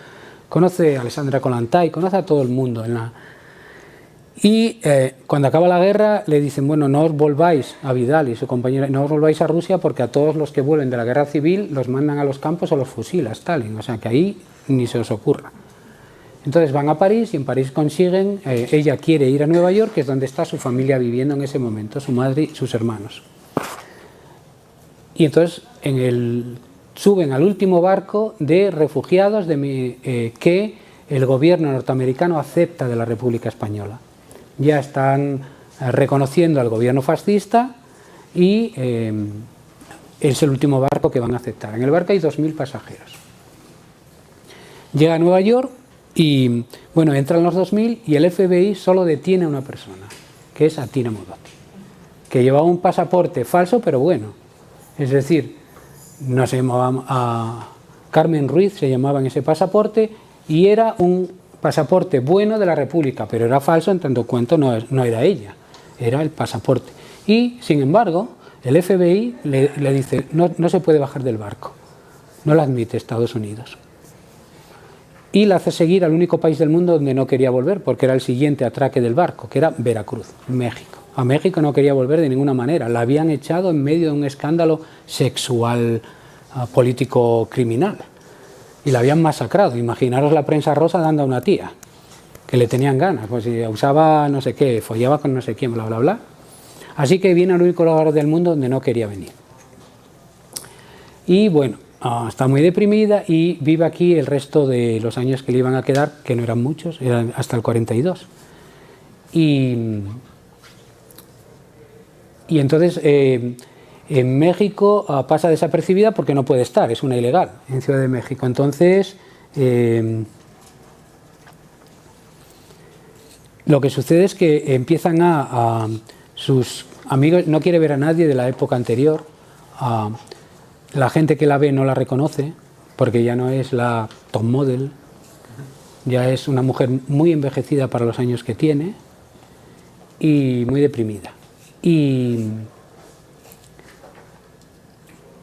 conoce a Alexandra Kollontai, conoce a todo el mundo. Y cuando acaba la guerra le dicen, bueno, no os volváis, a Vidal y su compañera, no os volváis a Rusia porque a todos los que vuelven de la guerra civil los mandan a los campos o los fusila Stalin, o sea que ahí ni se os ocurra. Entonces van a París y en París consiguen, ella quiere ir a Nueva York, que es donde está su familia viviendo en ese momento, su madre y sus hermanos. Y entonces suben al último barco de refugiados que el gobierno norteamericano acepta de la República Española. Ya están reconociendo al gobierno fascista y es el último barco que van a aceptar. En el barco hay 2.000 pasajeros. Llega a Nueva York y, bueno, entran los 2.000 y el FBI solo detiene a una persona, que es a Tina Modotti, que llevaba un pasaporte falso, pero bueno. Es decir, no se llamaba Carmen Ruiz, se llamaba en ese pasaporte, y era un pasaporte bueno de la República, pero era falso en tanto cuanto no era ella, era el pasaporte. Y, sin embargo, el FBI le dice, no se puede bajar del barco, no la admite Estados Unidos. Y la hace seguir al único país del mundo donde no quería volver, porque era el siguiente atraque del barco, que era Veracruz, México. A México no quería volver de ninguna manera, la habían echado en medio de un escándalo sexual, político, criminal. Y la habían masacrado. Imaginaros la prensa rosa dando a una tía, que le tenían ganas, pues si usaba no sé qué, follaba con no sé quién, bla, bla, bla. Así que viene al único lugar del mundo donde no quería venir. Y bueno, está muy deprimida y vive aquí el resto de los años que le iban a quedar, que no eran muchos, eran hasta el 42. Y entonces en México pasa desapercibida porque no puede estar, es una ilegal en Ciudad de México. Entonces lo que sucede es que empiezan a sus amigos, no quiere ver a nadie de la época anterior, la gente que la ve no la reconoce porque ya no es la top model, ya es una mujer muy envejecida para los años que tiene y muy deprimida. Y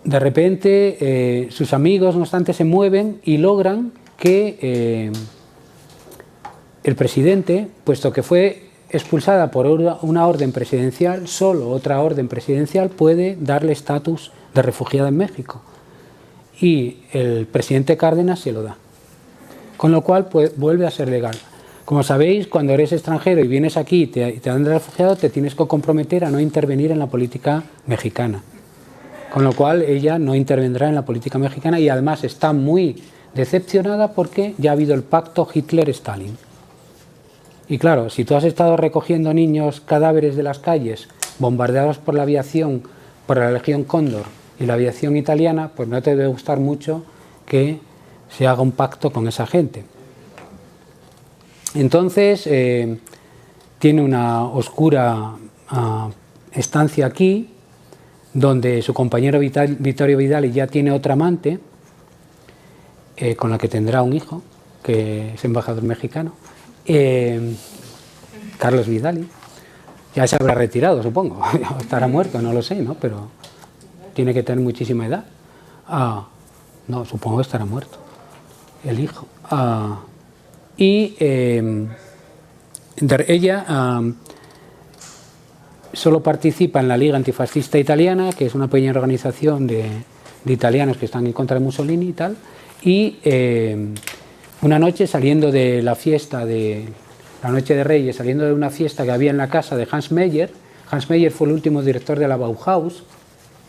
de repente sus amigos, no obstante, se mueven y logran que el presidente, puesto que fue expulsada por una orden presidencial, solo otra orden presidencial puede darle estatus de refugiada en México. Y el presidente Cárdenas se lo da. Con lo cual pues, vuelve a ser legal. Como sabéis, cuando eres extranjero y vienes aquí y te dan de refugiado, te tienes que comprometer a no intervenir en la política mexicana. Con lo cual ella no intervendrá en la política mexicana y además está muy decepcionada porque ya ha habido el pacto Hitler-Stalin. Y claro, si tú has estado recogiendo niños cadáveres de las calles, bombardeados por la aviación, por la Legión Cóndor y la aviación italiana, pues no te debe gustar mucho que se haga un pacto con esa gente. Entonces, tiene una oscura estancia aquí, donde su compañero Vittorio Vidali ya tiene otra amante, con la que tendrá un hijo, que es embajador mexicano, Carlos Vidali. Ya se habrá retirado, supongo, estará muerto, no lo sé, ¿no? Pero tiene que tener muchísima edad. No, supongo que estará muerto, el hijo. Ella solo participa en la Liga Antifascista Italiana, que es una pequeña organización de italianos que están en contra de Mussolini y tal, y una noche saliendo de la fiesta de la Noche de Reyes, saliendo de una fiesta que había en la casa de Hans Meyer fue el último director de la Bauhaus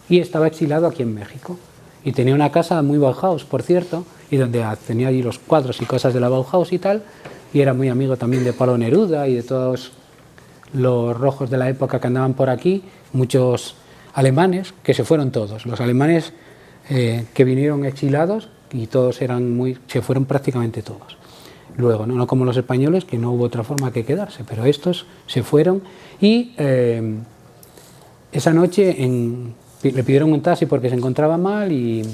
y estaba exilado aquí en México. Y tenía una casa muy Bauhaus, por cierto, y donde tenía allí los cuadros y cosas de la Bauhaus y tal, y era muy amigo también de Pablo Neruda y de todos los rojos de la época que andaban por aquí, muchos alemanes, que se fueron todos. Los alemanes que vinieron exilados, y todos se fueron prácticamente todos. Luego, no como los españoles, que no hubo otra forma que quedarse, pero estos se fueron y esa noche le pidieron un taxi porque se encontraba mal y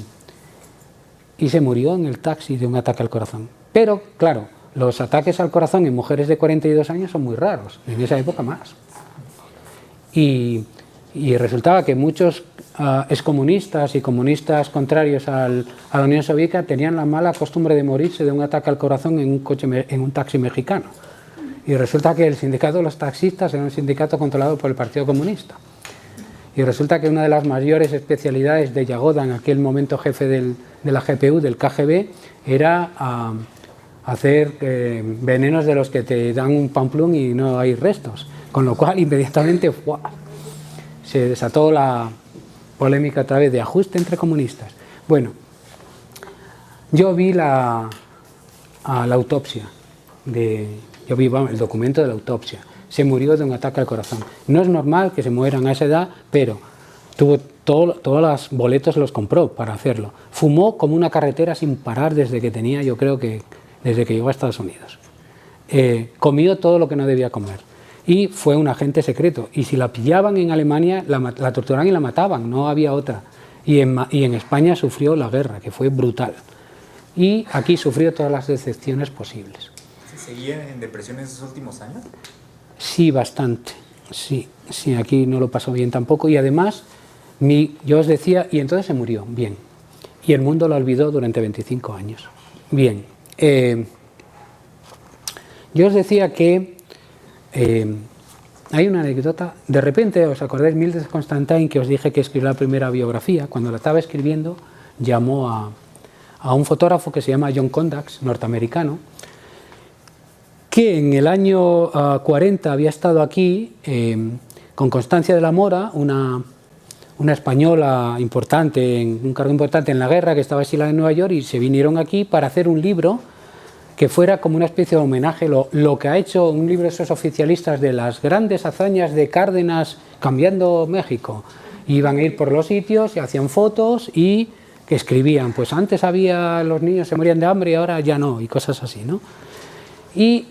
se murió en el taxi de un ataque al corazón. Pero, claro, los ataques al corazón en mujeres de 42 años son muy raros, en esa época más. Y resultaba que muchos excomunistas y comunistas contrarios a la Unión Soviética tenían la mala costumbre de morirse de un ataque al corazón en un taxi mexicano. Y resulta que el sindicato de los taxistas era un sindicato controlado por el Partido Comunista. Y resulta que una de las mayores especialidades de Yagoda, en aquel momento jefe de la GPU, del KGB, era hacer venenos de los que te dan un pamplum y no hay restos. Con lo cual, inmediatamente, ¡buah!, se desató la polémica a través de ajuste entre comunistas. Bueno, yo vi la autopsia, yo vi el documento de la autopsia. Se murió de un ataque al corazón. No es normal que se mueran a esa edad, pero tuvo todos los boletos los compró para hacerlo. Fumó como una carretera sin parar desde que tenía, yo creo que desde que llegó a Estados Unidos. Comió todo lo que no debía comer. Y fue un agente secreto. Y si la pillaban en Alemania, la torturaban y la mataban, no había otra. Y en España sufrió la guerra, que fue brutal. Y aquí sufrió todas las decepciones posibles. ¿Seguía en depresión en esos últimos años? Sí, bastante. Sí, aquí no lo pasó bien tampoco. Y además, yo os decía, y entonces se murió, bien. Y el mundo la olvidó durante 25 años. Bien. Yo os decía que hay una anécdota. De repente, ¿os acordáis Mildred Constantine, que os dije que escribió la primera biografía? Cuando la estaba escribiendo, llamó a un fotógrafo que se llama John Condax, norteamericano, que en el año 40 había estado aquí con Constancia de la Mora, una española importante, un cargo importante en la guerra, que estaba exilada en Nueva York, y se vinieron aquí para hacer un libro que fuera como una especie de homenaje, lo que ha hecho un libro de esos oficialistas de las grandes hazañas de Cárdenas cambiando México. Iban a ir por los sitios y hacían fotos y que escribían, pues antes había, los niños se morían de hambre y ahora ya no, y cosas así, ¿no? Y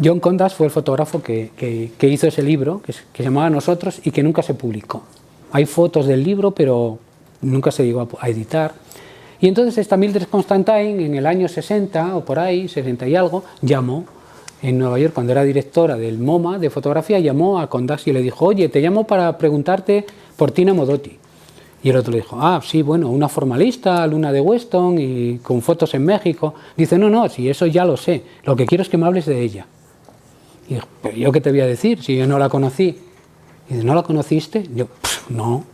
John Condas fue el fotógrafo que hizo ese libro, que se llamaba Nosotros, y que nunca se publicó. Hay fotos del libro, pero nunca se llegó a editar. Y entonces esta Mildred Constantine, en el año 60 o por ahí, 60 y algo, llamó en Nueva York, cuando era directora del MoMA de fotografía, llamó a Condas y le dijo, oye, te llamo para preguntarte por Tina Modotti. Y el otro le dijo, ah, sí, bueno, una formalista, alumna de Weston y con fotos en México. Dice, no, si eso ya lo sé, lo que quiero es que me hables de ella. Y dijo, pero ¿yo qué te voy a decir si yo no la conocí? Y dice, ¿no la conociste? Yo, no.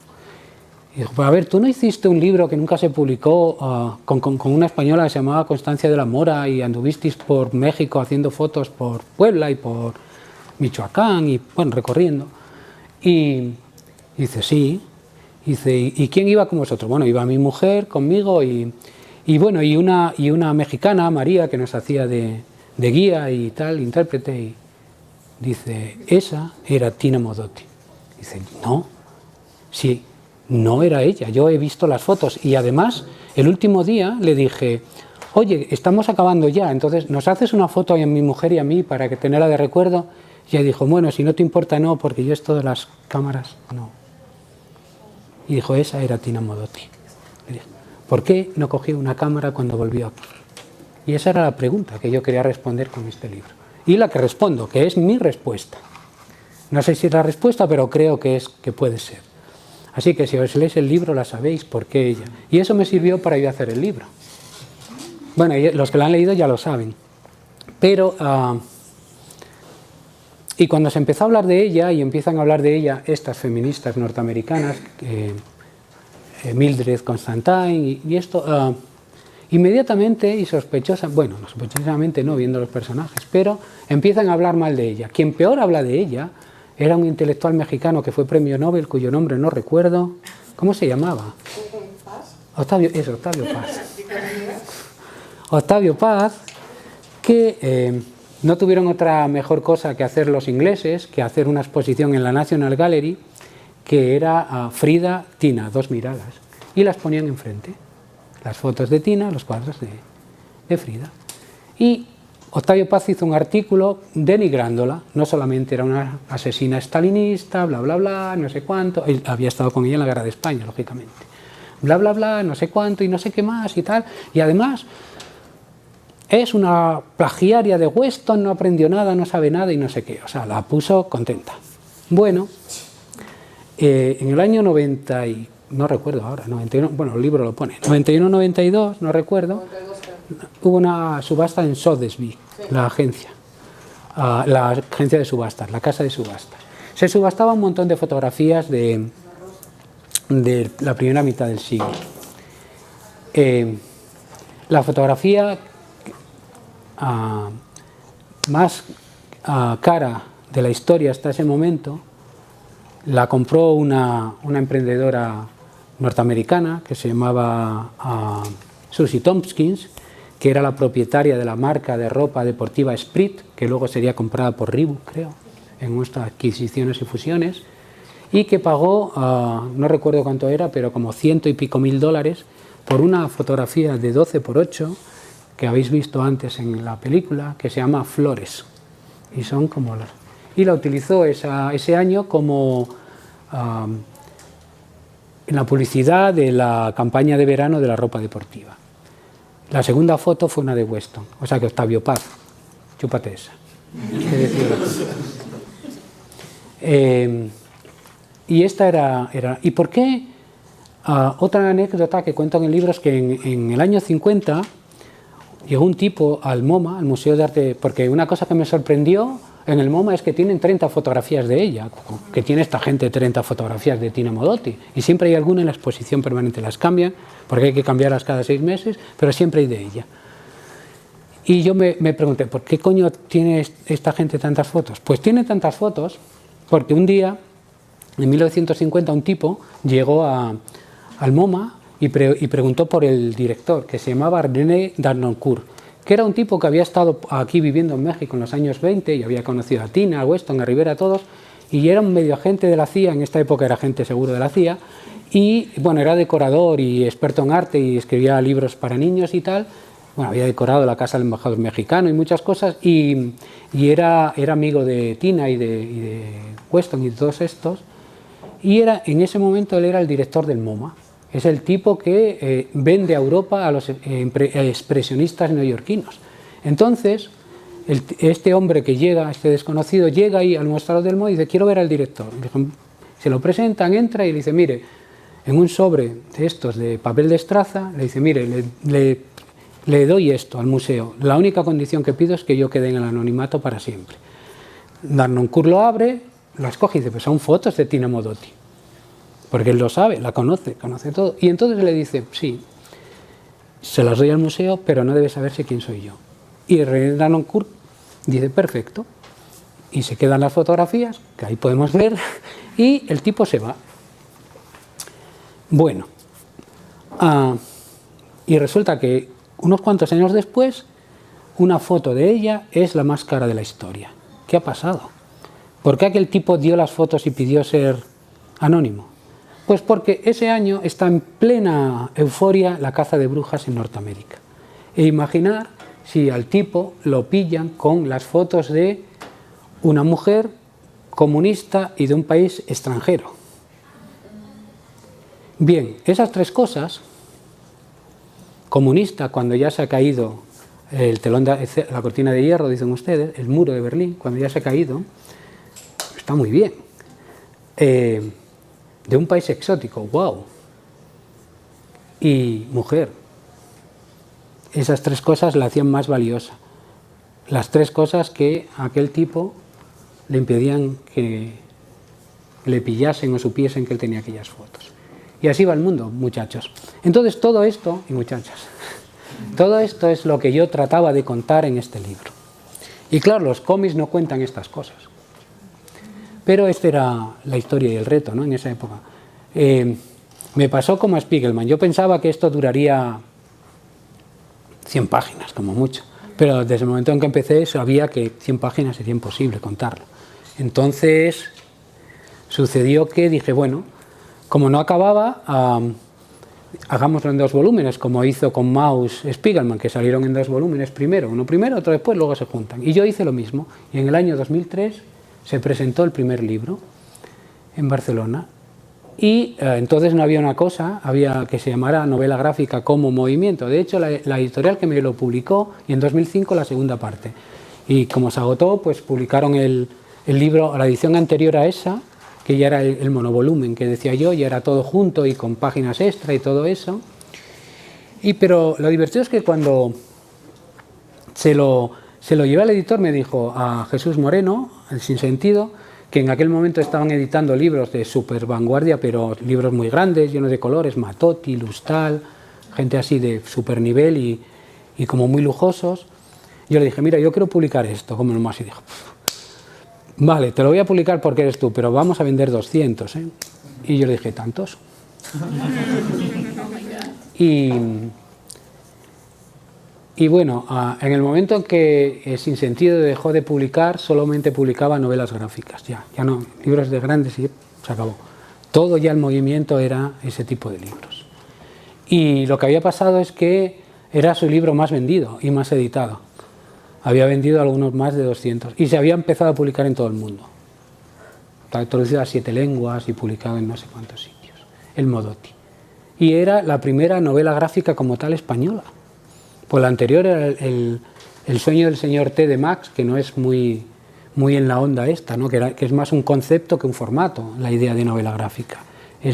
Y dijo, pues a ver, ¿tú no hiciste un libro que nunca se publicó con una española que se llamaba Constancia de la Mora y anduvisteis por México haciendo fotos por Puebla y por Michoacán y, bueno, recorriendo? Y dice, sí. Dice, ¿y quién iba con vosotros? Bueno, iba mi mujer conmigo y bueno, y una mexicana, María, que nos hacía de guía y tal, intérprete. Y dice, esa era Tina Modotti. Dice, no, sí. No era ella, yo he visto las fotos y además el último día le dije, oye, estamos acabando ya, entonces ¿nos haces una foto a mi mujer y a mí para que tenerla de recuerdo? Y ella dijo, bueno, si no te importa no, porque yo esto de las cámaras no. Y dijo, esa era Tina Modotti. Le dije, ¿por qué no cogí una cámara cuando volvió aquí? Y esa era la pregunta que yo quería responder con este libro. Y la que respondo, que es mi respuesta. No sé si es la respuesta, pero creo que puede ser. Así que si os leéis el libro la sabéis por qué ella. Y eso me sirvió para ir a hacer el libro. Bueno, los que lo han leído ya lo saben. Pero, y cuando se empezó a hablar de ella, y empiezan a hablar de ella estas feministas norteamericanas, Mildred Constantine y esto, inmediatamente y sospechosamente, bueno, sospechosamente no, viendo los personajes, pero empiezan a hablar mal de ella. Quien peor habla de ella era un intelectual mexicano que fue premio Nobel, cuyo nombre no recuerdo. ¿Cómo se llamaba? Octavio Paz. Octavio Paz, que no tuvieron otra mejor cosa que hacer los ingleses, que hacer una exposición en la National Gallery, que era Frida, Tina, dos miradas. Y las ponían enfrente. Las fotos de Tina, los cuadros de Frida. Y Octavio Paz hizo un artículo denigrándola, no solamente era una asesina stalinista, bla, bla, bla, no sé cuánto, él había estado con ella en la guerra de España, lógicamente, bla, bla, bla, no sé cuánto y no sé qué más y tal, y además es una plagiaria de Weston, no aprendió nada, no sabe nada y no sé qué, o sea, la puso contenta. Bueno, en el año 90, no recuerdo ahora, 91, bueno, el libro lo pone, 91-92, no recuerdo, hubo una subasta en Sotheby's, la agencia de subastas, la casa de subastas. Se subastaba un montón de fotografías de la primera mitad del siglo. La fotografía más cara de la historia hasta ese momento la compró una emprendedora norteamericana que se llamaba Susie Tompkins, que era la propietaria de la marca de ropa deportiva Esprit, que luego sería comprada por Reebok, creo, en nuestras adquisiciones y fusiones, y que pagó, no recuerdo cuánto era, pero como $100 y pico mil por una fotografía de 12x8 que habéis visto antes en la película, que se llama Flores, y son como las... Y la utilizó ese año como en la publicidad de la campaña de verano de la ropa deportiva. La segunda foto fue una de Weston, o sea que Octavio Paz, chúpate esa. Y esta era... ¿Y por qué? Otra anécdota que cuento en el libro es que en el año 50 llegó un tipo al MoMA, al Museo de Arte, porque una cosa que me sorprendió en el MoMA es que tienen 30 fotografías de ella, que tiene esta gente 30 fotografías de Tina Modotti, y siempre hay alguna en la exposición permanente, las cambian, porque hay que cambiarlas cada 6 meses, pero siempre hay de ella. Y yo me pregunté, ¿por qué coño tiene esta gente tantas fotos? Pues tiene tantas fotos porque un día, en 1950, un tipo llegó al MoMA y preguntó por el director, que se llamaba René Darnoncourt, que era un tipo que había estado aquí viviendo en México en los años 20 y había conocido a Tina, a Weston, a Rivera, a todos, y era un medio agente de la CIA, en esta época era agente seguro de la CIA, y bueno, era decorador y experto en arte y escribía libros para niños y tal. Bueno, había decorado la casa del embajador mexicano y muchas cosas, y era amigo de Tina y de Weston y de todos estos, y en ese momento él era el director del MoMA. Es el tipo que vende a Europa a los expresionistas neoyorquinos. Entonces, este hombre que llega, este desconocido, llega ahí al mostrador del MoMA y dice, quiero ver al director. Se lo presentan, entra y le dice, mire, en un sobre de estos de papel de estraza, le dice, mire, le doy esto al museo. La única condición que pido es que yo quede en el anonimato para siempre. Darnoncourt lo abre, lo escoge y dice, pues son fotos de Tina Modotti. Porque él lo sabe, la conoce todo. Y entonces le dice, sí, se las doy al museo, pero no debe saberse quién soy yo. Y René Darnoncourt dice, perfecto. Y se quedan las fotografías, que ahí podemos ver, y el tipo se va. Bueno, y resulta que unos cuantos años después, una foto de ella es la más cara de la historia. ¿Qué ha pasado? ¿Por qué aquel tipo dio las fotos y pidió ser anónimo? Pues porque ese año está en plena euforia la caza de brujas en Norteamérica. E imaginar si al tipo lo pillan con las fotos de una mujer comunista y de un país extranjero. Bien, esas tres cosas, comunista cuando ya se ha caído el telón la cortina de hierro, dicen ustedes, el muro de Berlín, cuando ya se ha caído, está muy bien. De un país exótico, wow. Y mujer. Esas tres cosas la hacían más valiosa. Las tres cosas que a aquel tipo le impedían que le pillasen o supiesen que él tenía aquellas fotos. Y así va el mundo, muchachos. Entonces todo esto, y muchachas, todo esto es lo que yo trataba de contar en este libro. Y claro, los cómics no cuentan estas cosas. Pero esta era la historia y el reto, ¿no? En esa época. Me pasó como a Spiegelman. Yo pensaba que esto duraría 100 páginas, como mucho. Pero desde el momento en que empecé sabía que 100 páginas sería imposible contarlo. Entonces sucedió que dije, bueno, como no acababa, hagámoslo en 2 volúmenes, como hizo con Maus Spiegelman, que salieron en 2 volúmenes primero. Uno primero, otro después, luego se juntan. Y yo hice lo mismo. Y en el año 2003... se presentó el primer libro en Barcelona y entonces no había una cosa, había que se llamara novela gráfica como movimiento. De hecho, la editorial que me lo publicó y en 2005 la segunda parte. Y como se agotó, pues publicaron el libro, la edición anterior a esa, que ya era el monovolumen que decía yo, ya era todo junto y con páginas extra y todo eso. Pero lo divertido es que cuando se lo llevé al editor, me dijo, a Jesús Moreno, el Sinsentido, que en aquel momento estaban editando libros de super vanguardia, pero libros muy grandes, llenos de colores, Matotti, Lustal, gente así de super nivel y como muy lujosos. Yo le dije, mira, yo quiero publicar esto, como nomás, y dijo, vale, te lo voy a publicar porque eres tú, pero vamos a vender 200, ¿eh? Y yo le dije, ¿tantos? Y bueno, en el momento en que Sinsentido dejó de publicar, solamente publicaba novelas gráficas, ya no, libros de grandes, y se acabó. Todo ya el movimiento era ese tipo de libros. Y lo que había pasado es que era su libro más vendido y más editado. Había vendido algunos más de 200 y se había empezado a publicar en todo el mundo. Estaba traducido a 7 lenguas y publicado en no sé cuántos sitios. El Modotti. Y era la primera novela gráfica como tal española. Pues la anterior era el sueño del señor T de Max, que no es muy en la onda esta, ¿no? que es más un concepto que un formato, la idea de novela gráfica.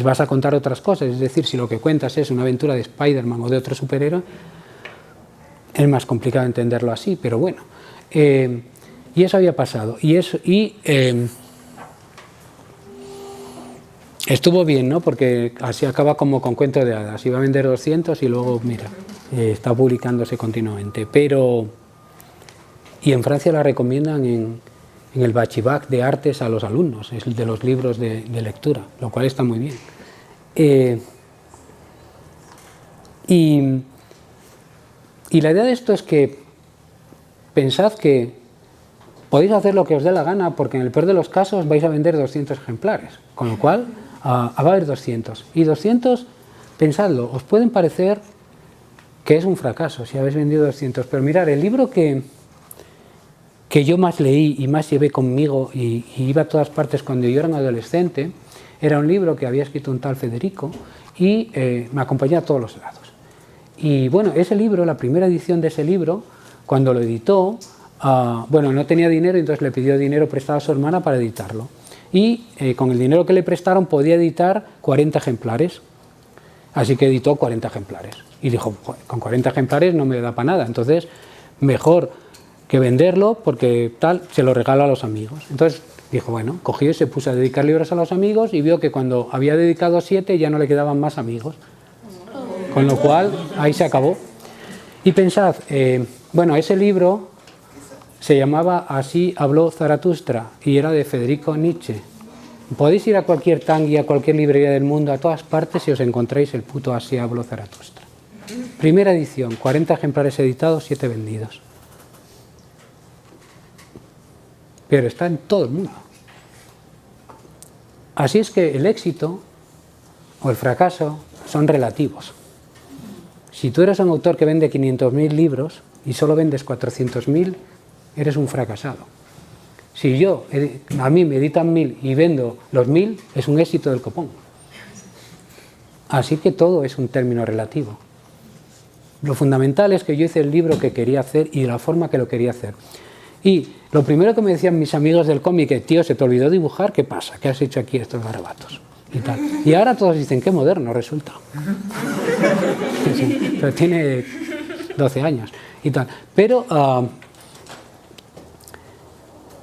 Vas a contar otras cosas, es decir, si lo que cuentas es una aventura de Spider-Man o de otro superhéroe, es más complicado entenderlo así, pero bueno. Y eso había pasado. Estuvo bien, ¿no? Porque así acaba como con cuento de hadas. Iba a vender 200 y luego, mira, está publicándose continuamente. Pero y en Francia la recomiendan en el Bachibac de artes a los alumnos, es de los libros de lectura, lo cual está muy bien. Y la idea de esto es que pensad que podéis hacer lo que os dé la gana, porque en el peor de los casos vais a vender 200 ejemplares, con lo cual va a haber 200. Y 200, pensadlo, os pueden parecer que es un fracaso si habéis vendido 200, pero mirad, el libro que yo más leí y más llevé conmigo y iba a todas partes cuando yo era un adolescente, era un libro que había escrito un tal Federico y me acompañaba a todos los lados. Y bueno, ese libro, la primera edición de ese libro, cuando lo editó, bueno, no tenía dinero, entonces le pidió dinero prestado a su hermana para editarlo. Y con el dinero que le prestaron podía editar 40 ejemplares. Así que editó 40 ejemplares. Y dijo, con 40 ejemplares no me da para nada, entonces mejor que venderlo porque tal, se lo regalo a los amigos. Entonces dijo, bueno, cogió y se puso a dedicar libros a los amigos y vio que cuando había dedicado 7 ya no le quedaban más amigos. Con lo cual, ahí se acabó. Y pensad, bueno, ese libro se llamaba Así habló Zaratustra y era de Federico Nietzsche. Podéis ir a cualquier tangui, a cualquier librería del mundo, a todas partes y os encontráis el puto Así habló Zaratustra. Primera edición, 40 ejemplares editados, 7 vendidos. Pero está en todo el mundo. Así es que el éxito o el fracaso son relativos. Si tú eres un autor que vende 500.000 libros y solo vendes 400.000, eres un fracasado. Si a mí me editan 1000 y vendo los 1000, es un éxito del copón. Así que todo es un término relativo. Lo fundamental es que yo hice el libro que quería hacer y de la forma que lo quería hacer. Y lo primero que me decían mis amigos del cómic es, tío, ¿se te olvidó dibujar? ¿Qué pasa? ¿Qué has hecho aquí estos garabatos? Y tal. Y ahora todos dicen, qué moderno resulta. Sí, pero tiene 12 años y tal. Pero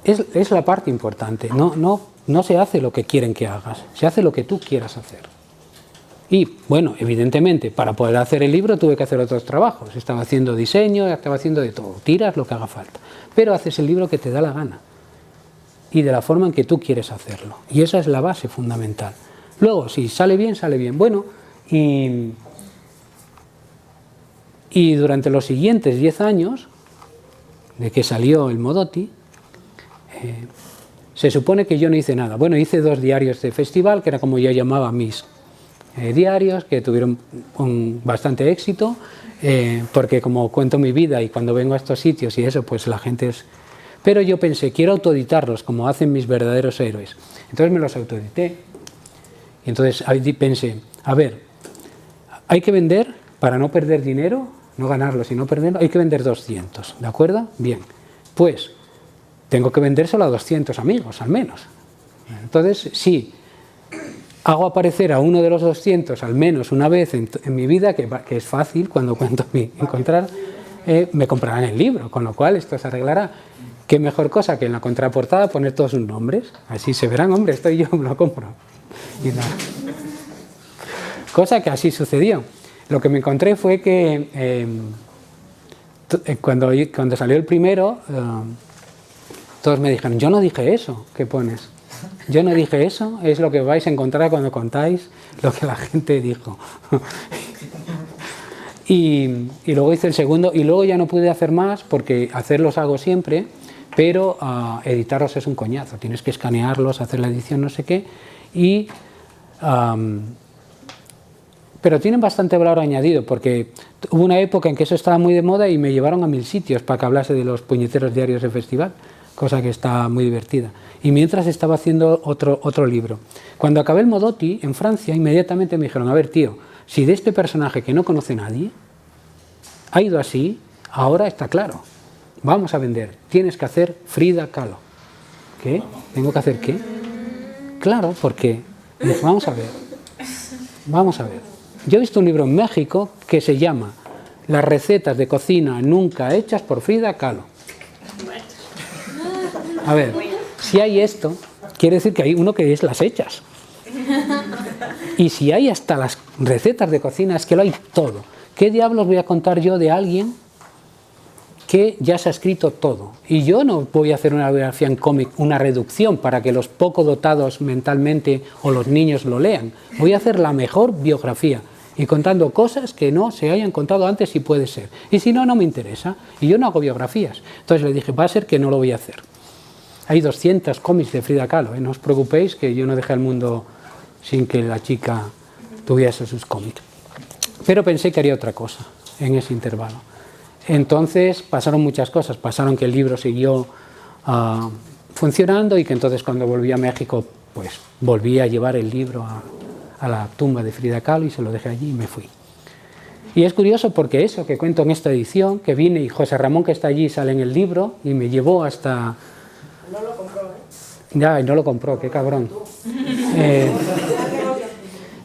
es la parte importante. No se hace lo que quieren que hagas, se hace lo que tú quieras hacer. Y bueno, evidentemente, para poder hacer el libro tuve que hacer otros trabajos. Estaba haciendo diseño, estaba haciendo de todo. Tiras lo que haga falta. Pero haces el libro que te da la gana. Y de la forma en que tú quieres hacerlo. Y esa es la base fundamental. Luego, si sale bien, sale bien. Bueno, y durante los siguientes 10 años, de que salió el Modotti, se supone que yo no hice nada. Bueno, hice 2 diarios de festival, que era como yo llamaba mis diarios, que tuvieron bastante éxito, porque como cuento mi vida y cuando vengo a estos sitios y eso, pues la gente es... Pero yo pensé, quiero autoeditarlos como hacen mis verdaderos héroes. Entonces me los autoedité. Y entonces ahí pensé, a ver, hay que vender, para no perder dinero, no ganarlo, sino perderlo, hay que vender 200, ¿de acuerdo? Bien, pues tengo que vendérselo a 200 amigos, al menos. Entonces, sí, hago aparecer a uno de los 200 al menos una vez en mi vida, que es fácil cuando cuento encontrar, me comprarán el libro, con lo cual esto se arreglará. Qué mejor cosa que en la contraportada poner todos sus nombres, así se verán, hombre, estoy yo, me lo compro. Y nada. Cosa que así sucedió. Lo que me encontré fue que cuando salió el primero, todos me dijeron, yo no dije eso, ¿qué pones? Yo no dije eso, es lo que vais a encontrar cuando contáis lo que la gente dijo. Y luego hice el segundo, y luego ya no pude hacer más, porque hacerlos hago siempre, pero editarlos es un coñazo, tienes que escanearlos, hacer la edición, no sé qué, pero tienen bastante valor añadido, porque hubo una época en que eso estaba muy de moda y me llevaron a 1000 sitios para que hablase de los puñeteros diarios del festival, cosa que está muy divertida. Y mientras estaba haciendo otro libro. Cuando acabé el Modotti, en Francia, inmediatamente me dijeron, a ver, tío, si de este personaje que no conoce nadie ha ido así, ahora está claro, vamos a vender, tienes que hacer Frida Kahlo. ¿Qué? ¿Tengo que hacer qué? Claro, porque vamos a ver. Yo he visto un libro en México que se llama Las recetas de cocina nunca hechas por Frida Kahlo. A ver, si hay esto, quiere decir que hay uno que es las hechas. Y si hay hasta las recetas de cocina, es que lo hay todo. ¿Qué diablos voy a contar yo de alguien que ya se ha escrito todo. Y yo no voy a hacer una biografía en cómic, una reducción para que los poco dotados mentalmente o los niños lo lean. Voy a hacer la mejor biografía y contando cosas que no se hayan contado antes si puede ser. Y si no, no me interesa. Y yo no hago biografías. Entonces le dije, va a ser que no lo voy a hacer. Hay 200 cómics de Frida Kahlo, no os preocupéis que yo no dejé al mundo sin que la chica tuviese sus cómics. Pero pensé que haría otra cosa en ese intervalo. Entonces pasaron muchas cosas. Pasaron que el libro siguió funcionando y que entonces cuando volví a México, pues volví a llevar el libro a la tumba de Frida Kahlo y se lo dejé allí y me fui. Y es curioso porque eso que cuento en esta edición, que vine y José Ramón que está allí sale en el libro y me llevó hasta... No lo compró, ¿eh? Ya, y no lo compró, qué cabrón.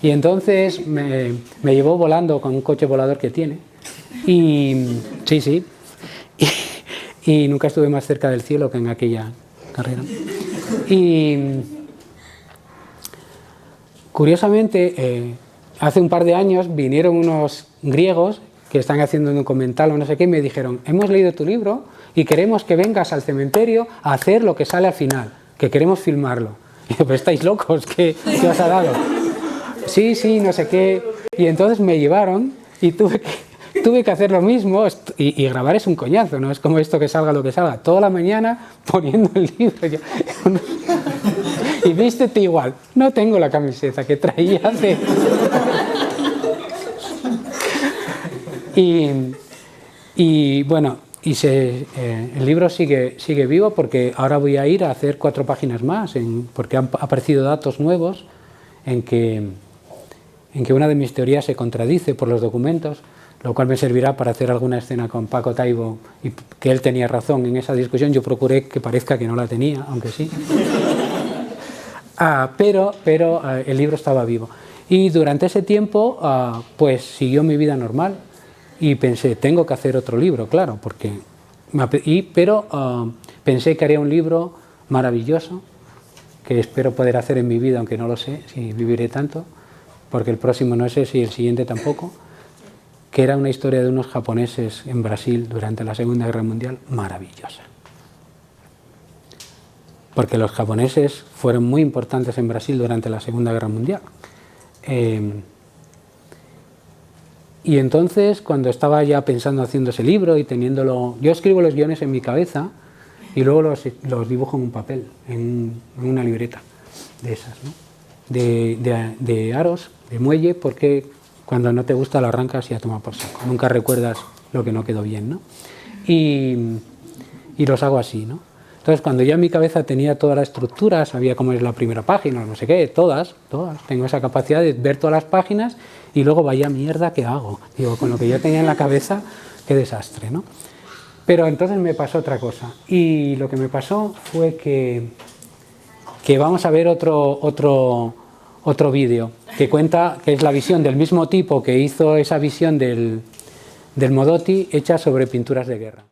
Y entonces me llevó volando con un coche volador que tiene. Y sí. Y nunca estuve más cerca del cielo que en aquella carrera. Y curiosamente, hace un par de años vinieron unos griegos que están haciendo un documental o no sé qué y me dijeron, hemos leído tu libro y queremos que vengas al cementerio a hacer lo que sale al final, que queremos filmarlo. Y yo, pero estáis locos, ¿qué os ha dado? Sí, no sé qué. Y entonces me llevaron y tuve que hacer lo mismo y grabar es un coñazo, no es como esto que salga lo que salga. Toda la mañana poniendo el libro. Y vístete igual. No tengo la camiseta que traía hace... Y bueno, el libro sigue vivo porque ahora voy a ir a hacer 4 páginas más, porque han aparecido datos nuevos en que una de mis teorías se contradice por los documentos, lo cual me servirá para hacer alguna escena con Paco Taibo y que él tenía razón en esa discusión. Yo procuré que parezca que no la tenía, aunque sí. Pero el libro estaba vivo. Y durante ese tiempo pues siguió mi vida normal y pensé, tengo que hacer otro libro, claro, pero pensé que haría un libro maravilloso que espero poder hacer en mi vida, aunque no lo sé si viviré tanto, porque el próximo no es ese y el siguiente tampoco, que era una historia de unos japoneses en Brasil durante la Segunda Guerra Mundial maravillosa. Porque los japoneses fueron muy importantes en Brasil durante la Segunda Guerra Mundial. Y entonces, cuando estaba ya pensando haciendo ese libro y teniéndolo... Yo escribo los guiones en mi cabeza y luego los dibujo en un papel, en una libreta de esas, ¿no? De aros, de muelle, porque cuando no te gusta lo arrancas y a tomar por saco. Nunca recuerdas lo que no quedó bien, ¿no? Y los hago así, ¿no? Entonces, cuando ya en mi cabeza tenía toda la estructura, sabía cómo es la primera página, no sé qué, todas, tengo esa capacidad de ver todas las páginas y luego vaya mierda que hago. Digo, con lo que yo tenía en la cabeza, qué desastre, ¿no? Pero entonces me pasó otra cosa. Y lo que me pasó fue que vamos a ver otro vídeo que cuenta, que es la visión del mismo tipo que hizo esa visión del Modotti hecha sobre pinturas de guerra.